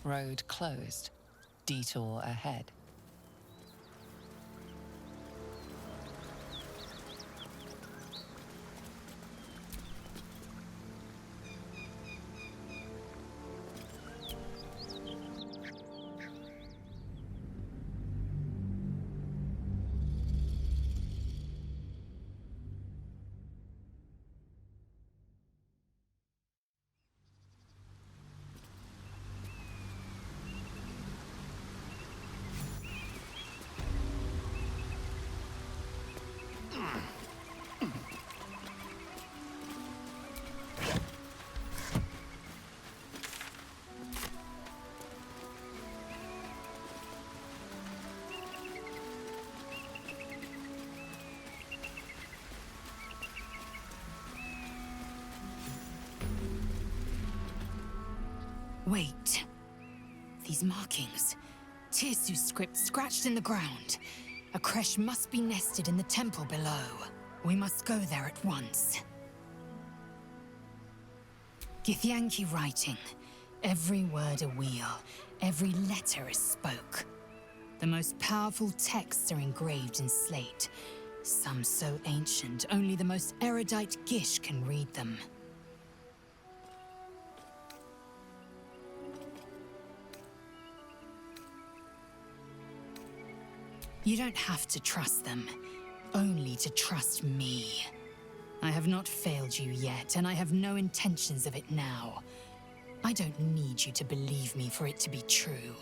H: Road closed. Detour ahead.
F: Wait. These markings. Tirsu's script scratched in the ground. A creche must be nested in the temple below. We must go there at once. Githyanki writing. Every word a wheel, every letter is spoke. The most powerful texts are engraved in slate. Some so ancient, only the most erudite Gish can read them. You don't have to trust them, only to trust me. I have not failed you yet, and I have no intentions of it now. I don't need you to believe me for it to be true.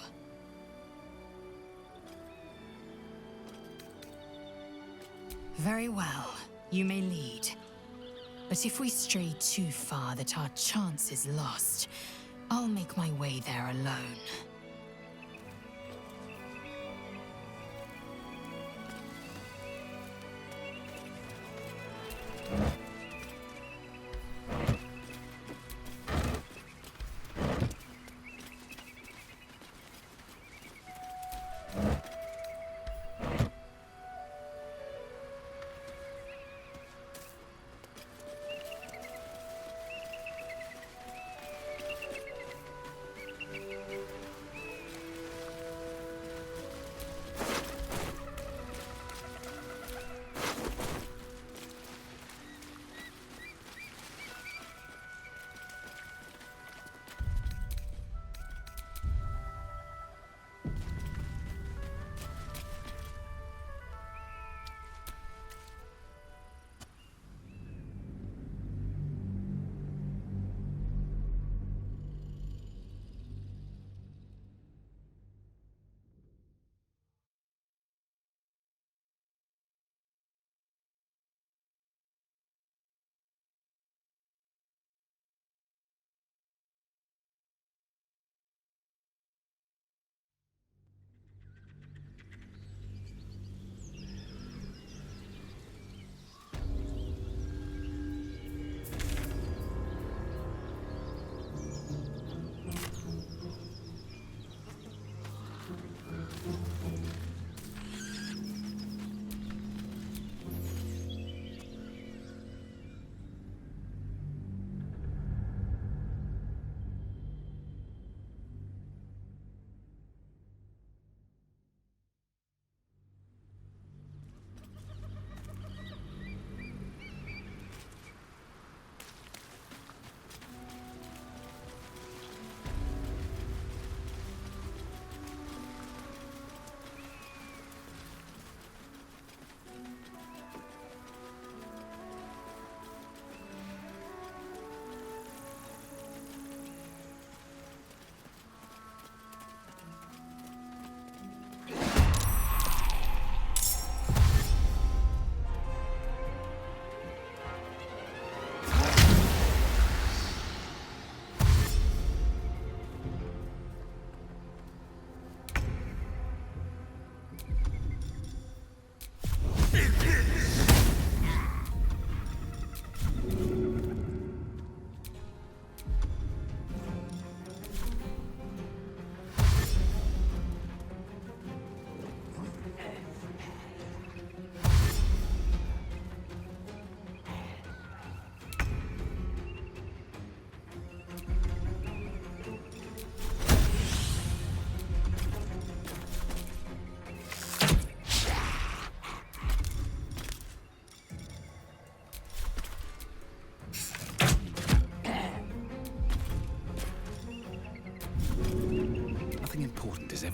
F: Very well, you may lead. But if we stray too far that our chance is lost, I'll make my way there alone.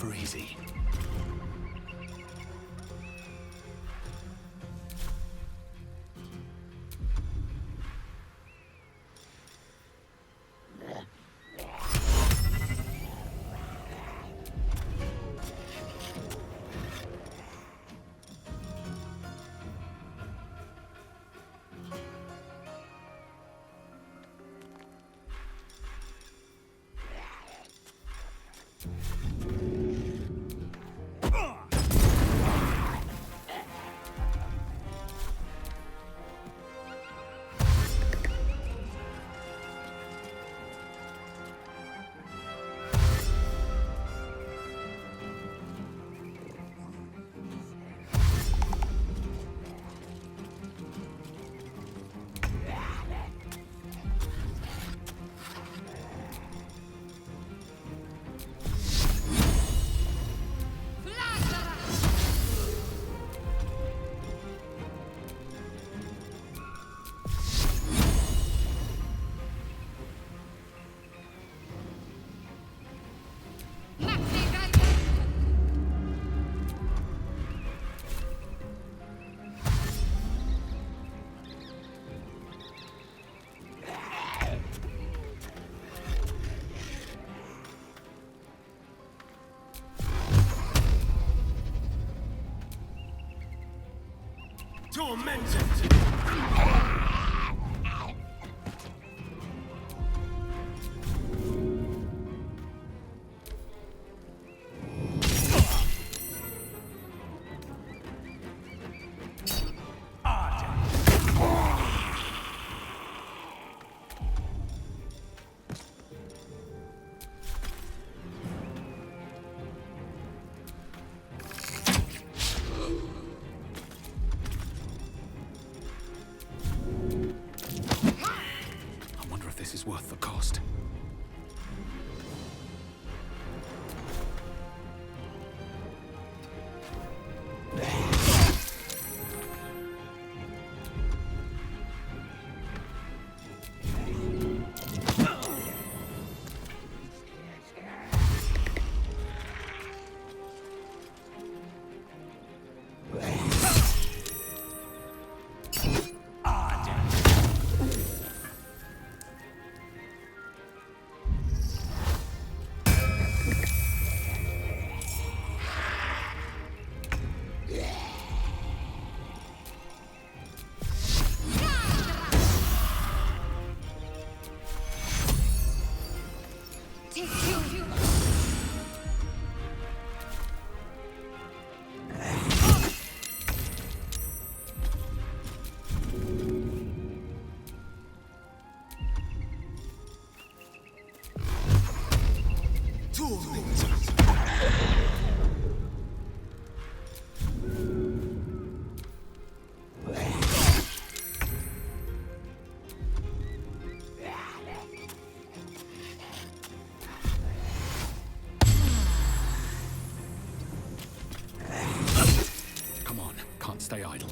T: never easy.
K: Tormented!
T: Is worth the cost. Come on, can't stay idle.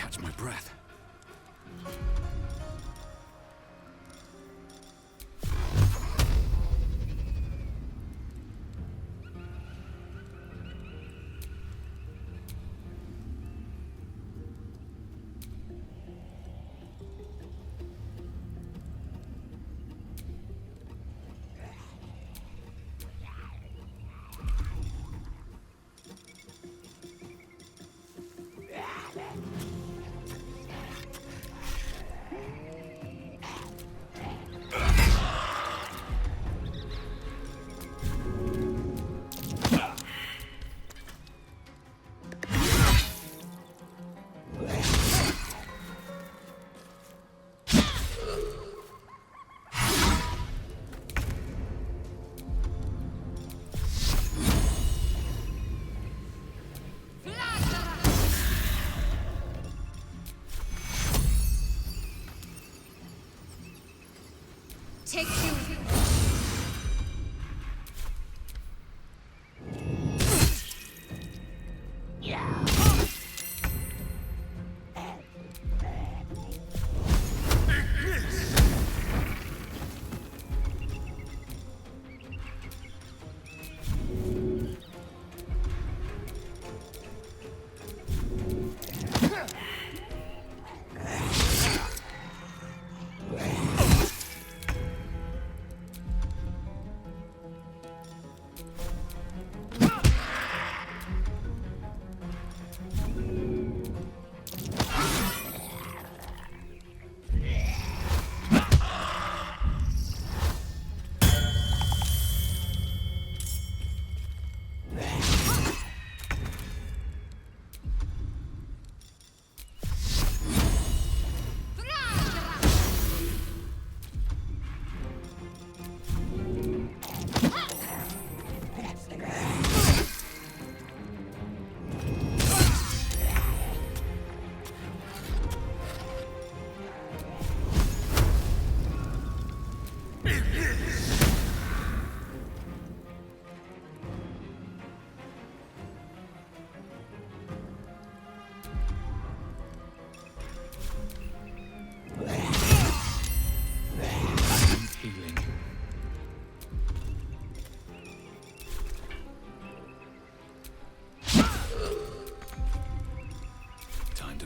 T: catch my breath.
R: Take two.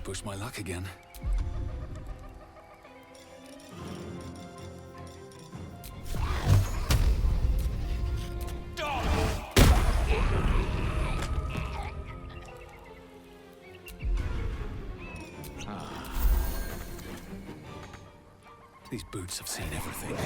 T: Push my luck again. These boots have seen everything.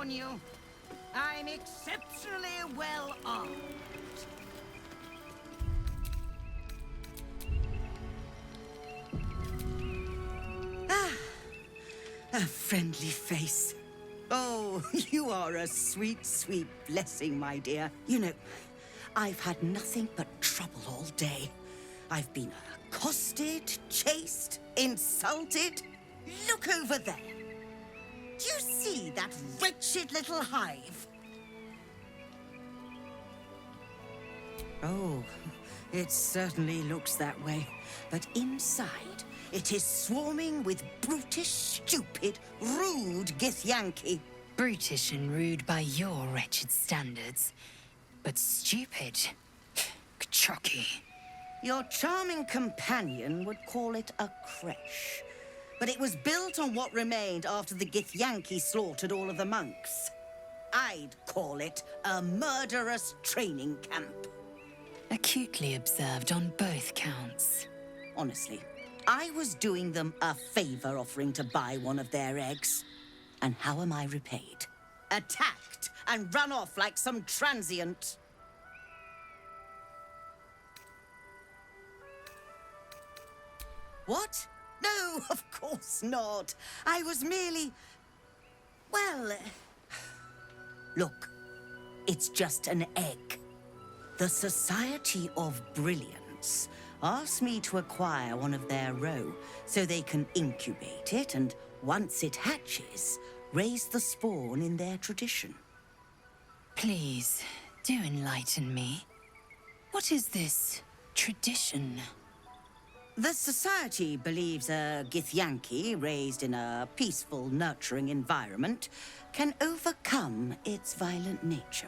K: warn you. I'm exceptionally well armed.
U: A friendly face. Oh, you are a sweet, sweet blessing, my dear. You know, I've had nothing but trouble all day. I've been accosted, chased, insulted. Look over there. Do you see that wretched little hive? Oh, it certainly looks that way. But inside, it is swarming with brutish, stupid, rude Githyanki.
F: Brutish and rude by your wretched standards, but stupid. Chucky.
U: Your charming companion would call it a creche. But it was built on what remained after the Githyanki slaughtered all of the monks. I'd call it a murderous training camp.
F: Acutely observed on both counts.
U: Honestly, I was doing them a favor offering to buy one of their eggs. And how am I repaid? Attacked and run off like some transient. What? No, of course not. I was merely... well... Look, it's just an egg. The Society of Brilliance asked me to acquire one of their roe so they can incubate it and, once it hatches, raise the spawn in their tradition.
F: Please, do enlighten me. What is this tradition?
U: The Society believes a Githyanki raised in a peaceful, nurturing environment can overcome its violent nature.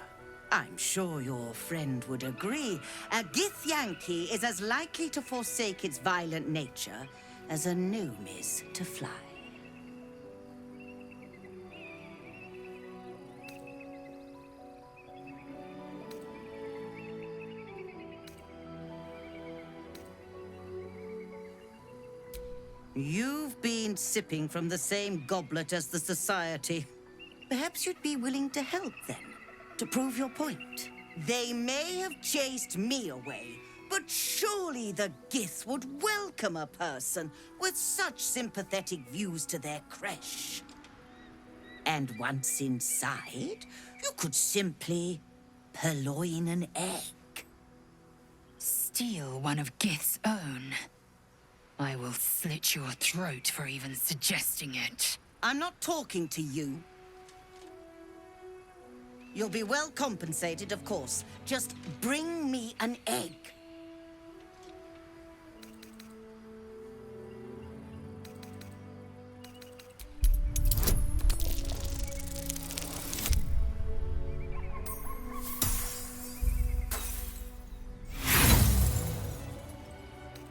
U: I'm sure your friend would agree. A Githyanki is as likely to forsake its violent nature as a gnome is to fly. You've been sipping from the same goblet as the Society. Perhaps you'd be willing to help then, to prove your point. They may have chased me away, but surely the Gith would welcome a person with such sympathetic views to their creche. And once inside, you could simply purloin an egg.
F: Steal one of Gith's own. I will slit your throat for even suggesting it.
U: I'm not talking to you. You'll be well compensated, of course. Just bring me an egg.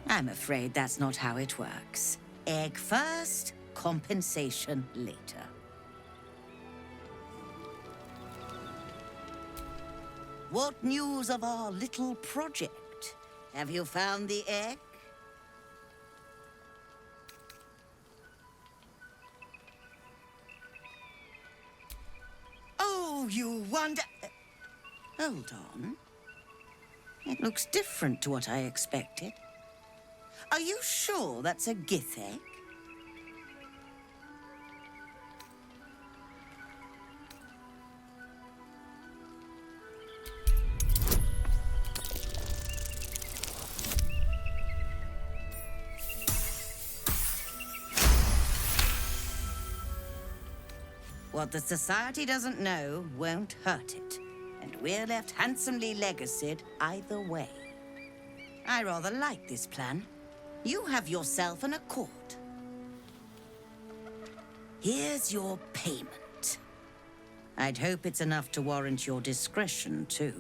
U: I'm afraid that's not how it works. Egg first, compensation later. What news of our little project? Have you found the egg? Oh, you wonder... Hold on. It looks different to what I expected. Are you sure that's a Gith egg? What the Society doesn't know won't hurt it, and we're left handsomely legacied either way. I rather like this plan. You have yourself an accord. Here's your payment. I'd hope it's enough to warrant your discretion, too.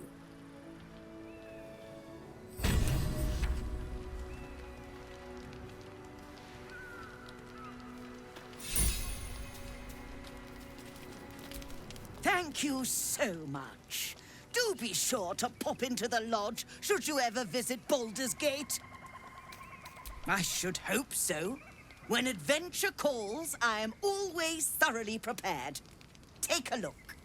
U: Thank you so much. Do be sure to pop into the lodge should you ever visit Baldur's Gate. I should hope so. When adventure calls, I am always thoroughly prepared. Take a look.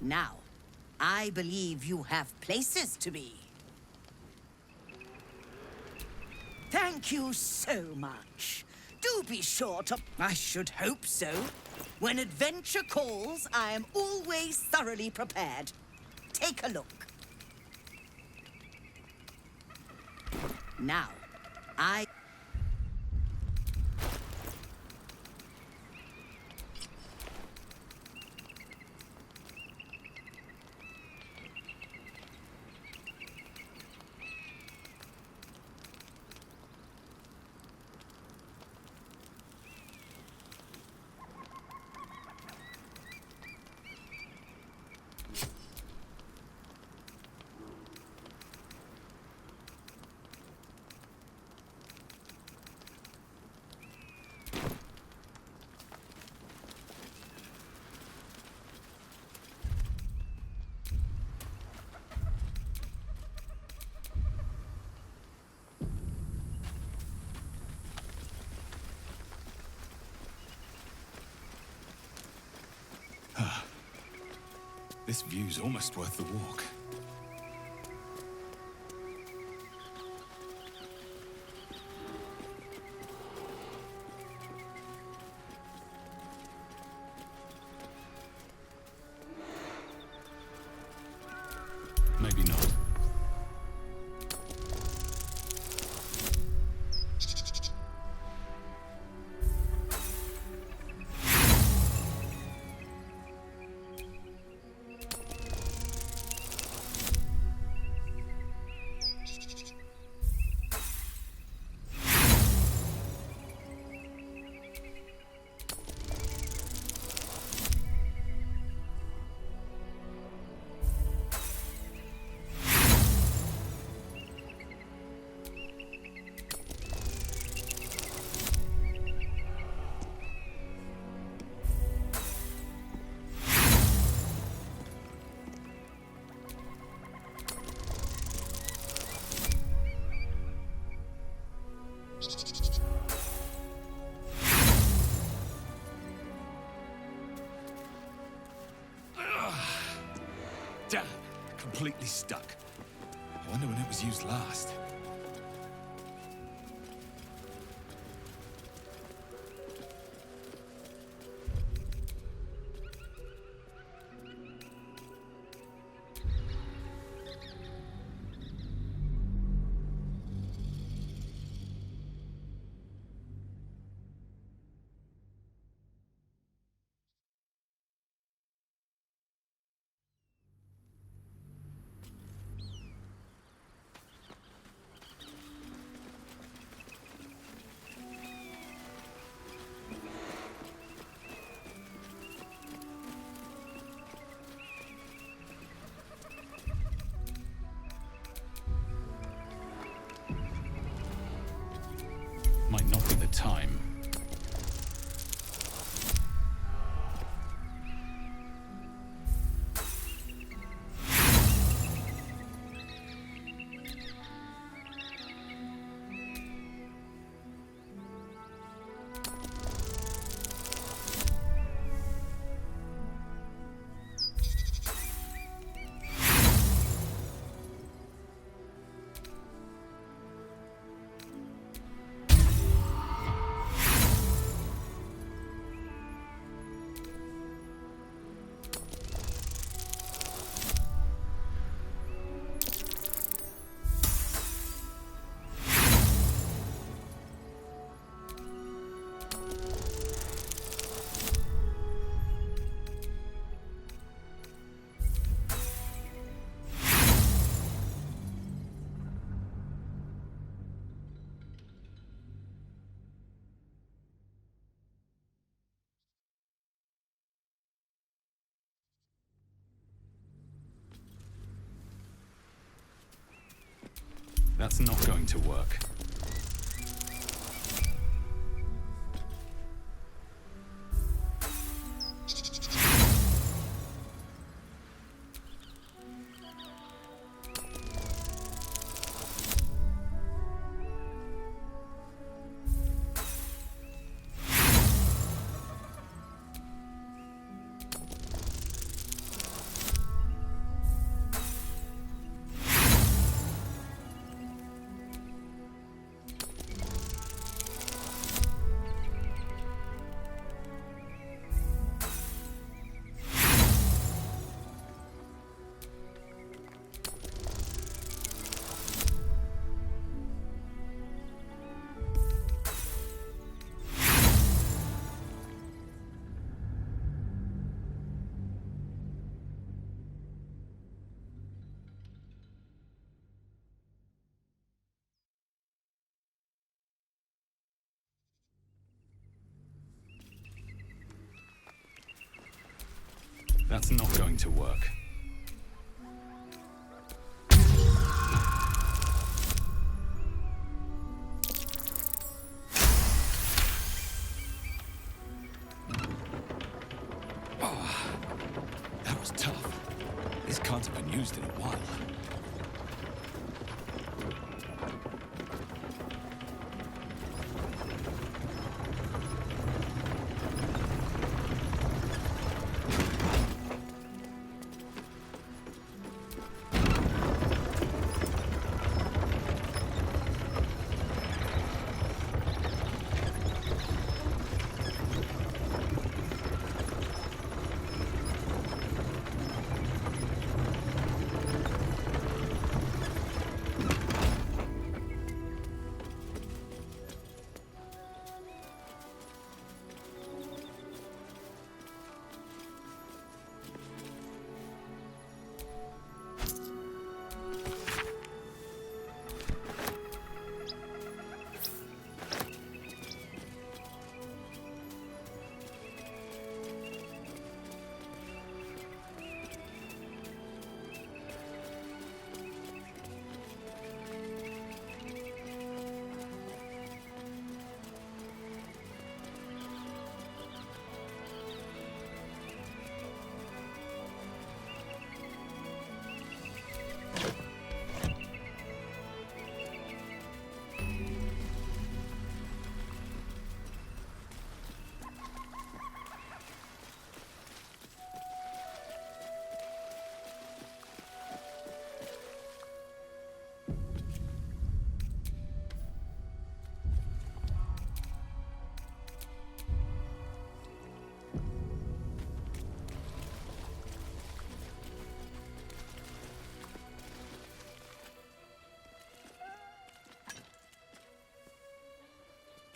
U: Now, I believe you have places to be. Thank you so much. Do be sure to... I should hope so. When adventure calls, I am always thoroughly prepared. Take a look. Now, I...
T: This view's almost worth the walk. Maybe not. Damn, completely stuck. I wonder when it was used last. Might not be the time. That's not going to work. That's not going to work. Oh, that was tough. This can't have been used in a while.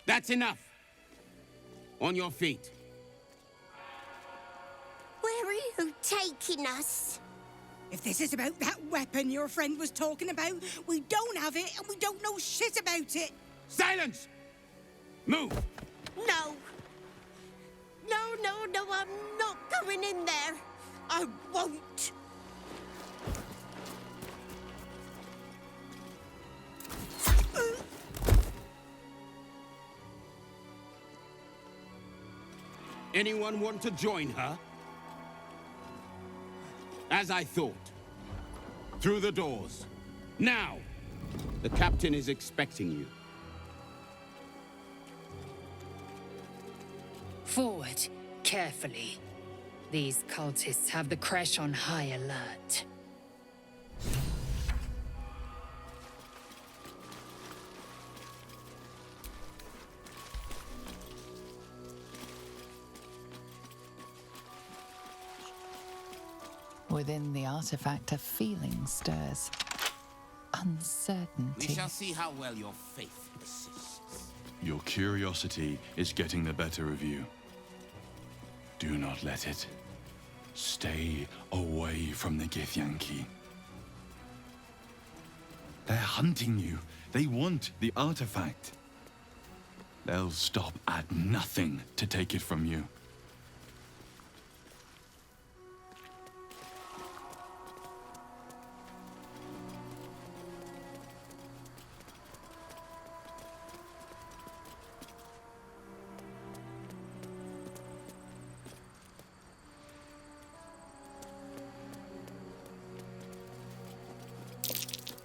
E: That's enough. On your feet.
K: Where are you taking us?
V: If this is about that weapon your friend was talking about, we don't have it and we don't know shit about it.
E: Silence! Move!
K: No. No, I'm not going in there. I won't.
E: Anyone want to join her? As I thought. Through the doors. Now! The captain is expecting you.
F: Forward, carefully. These cultists have the Kresh on high alert.
H: Within the artifact, a feeling stirs. Uncertainty.
E: We shall see how well your faith persists.
W: Your curiosity is getting the better of you. Do not let it. Stay away from the Githyanki. They're hunting you. They want the artifact. They'll stop at nothing to take it from you.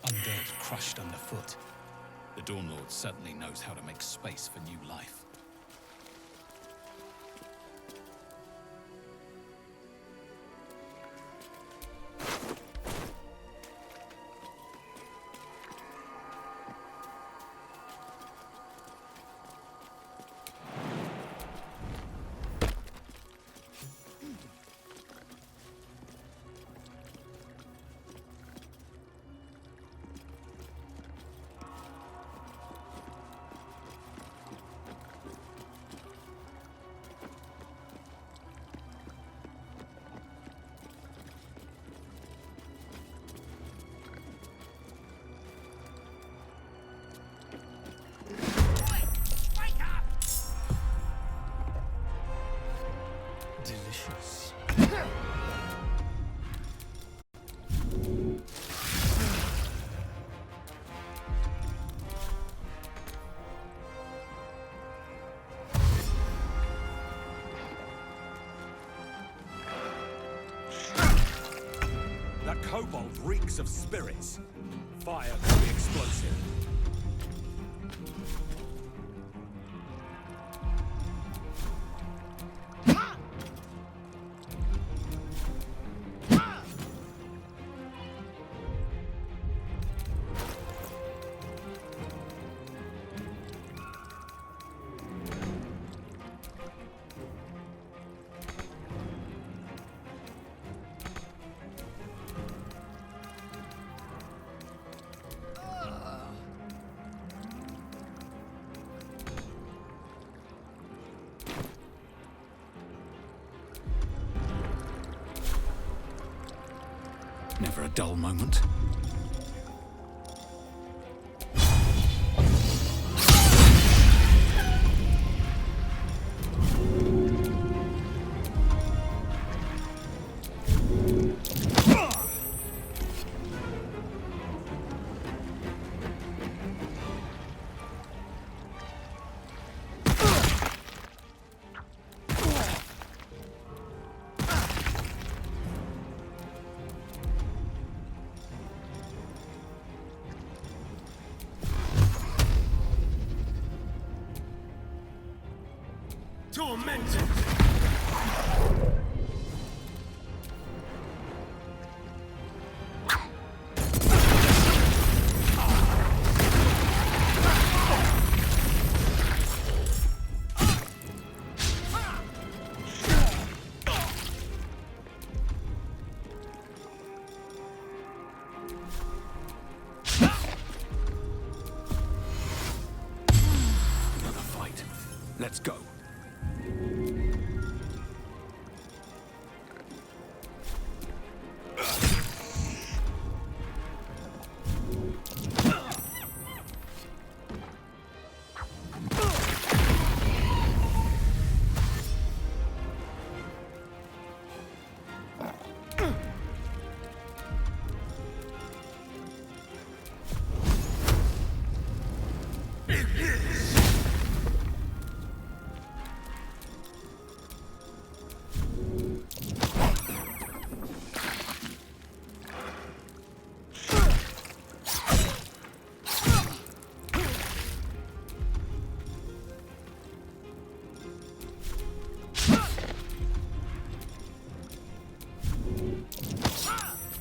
T: Undead crushed underfoot. The Dawn Lord certainly knows how to make space for new life.
D: That kobold reeks of spirits. Fire could be explosive.
T: Never a dull moment.
D: Tormented!
T: Another fight. Let's go.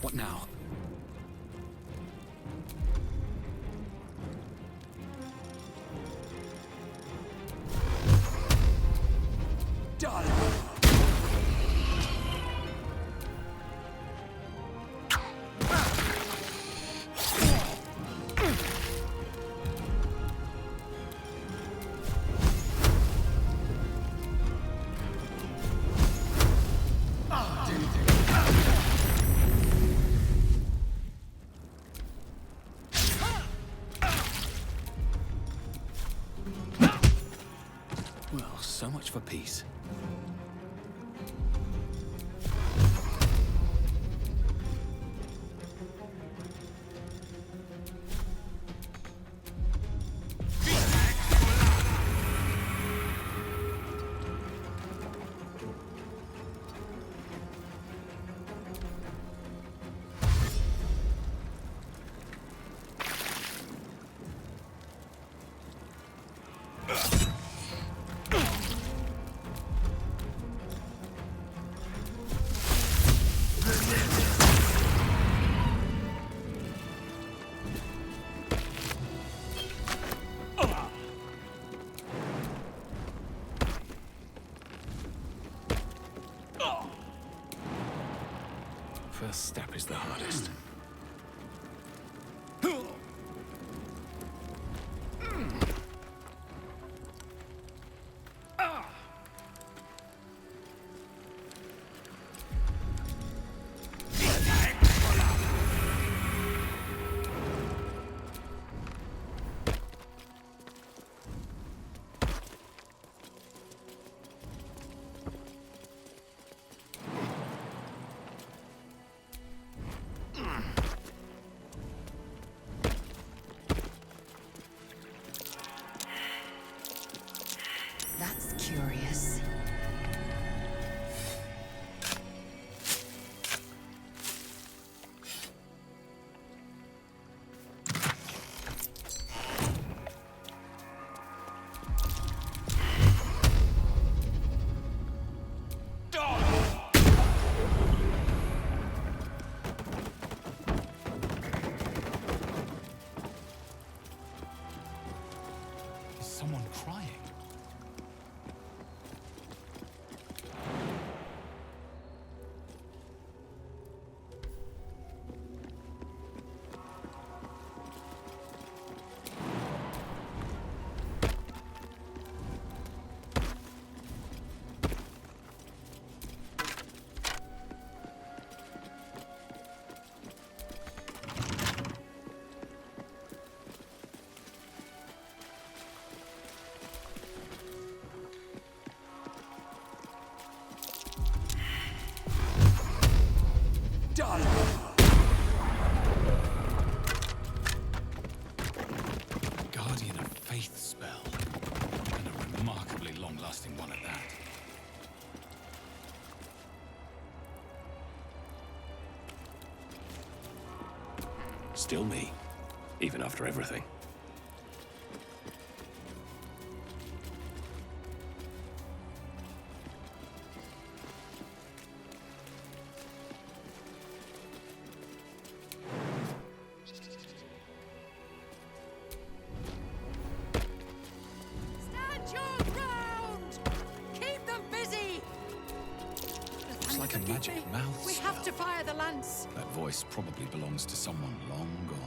T: What now? Done! Well, so much for peace. First step is the hardest.
D: done!
T: Guardian of Faith spell. And a remarkably long-lasting one at that.
D: Still me, even after everything.
K: Stand your ground! Keep them busy!
T: Looks like a magic mouth
K: We
T: spell.
K: have to fire the lance.
T: That voice probably belongs to someone long gone.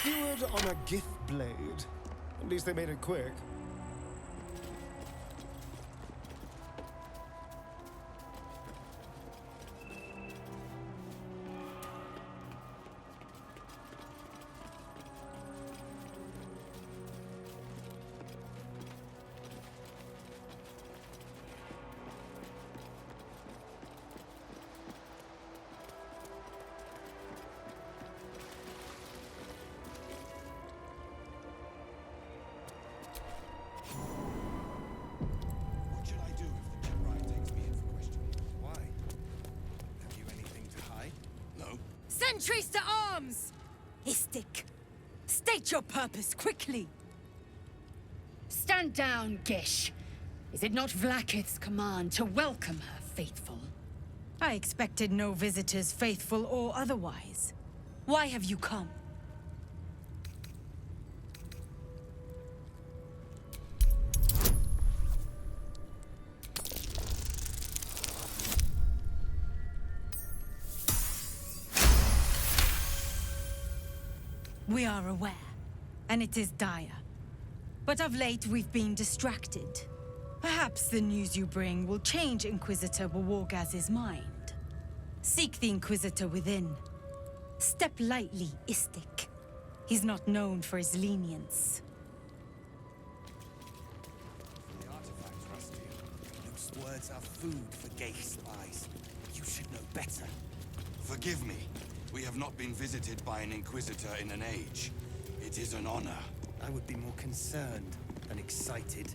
Q: Skewered on a gith blade. At least they made it quick.
D: What should I do if the Jedi takes me in for questioning? Why? Have you anything to hide? No.
K: Sentries to arms! Istik, state your purpose quickly.
F: Stand down, Gish. Is it not Vlaakith's command to welcome her faithful?
P: I expected no visitors, faithful or otherwise. Why have you come? We are aware, and it is dire. But of late, we've been distracted. Perhaps the news you bring will change Inquisitor Wawagaz's mind. Seek the Inquisitor within. Step lightly, Istik. He's not known for his lenience.
D: The artifacts, Rusty. Luke's words are food for gay spies. You should know better.
L: Forgive me. We have not been visited by an Inquisitor in an age. It is an honor.
D: I would be more concerned than excited.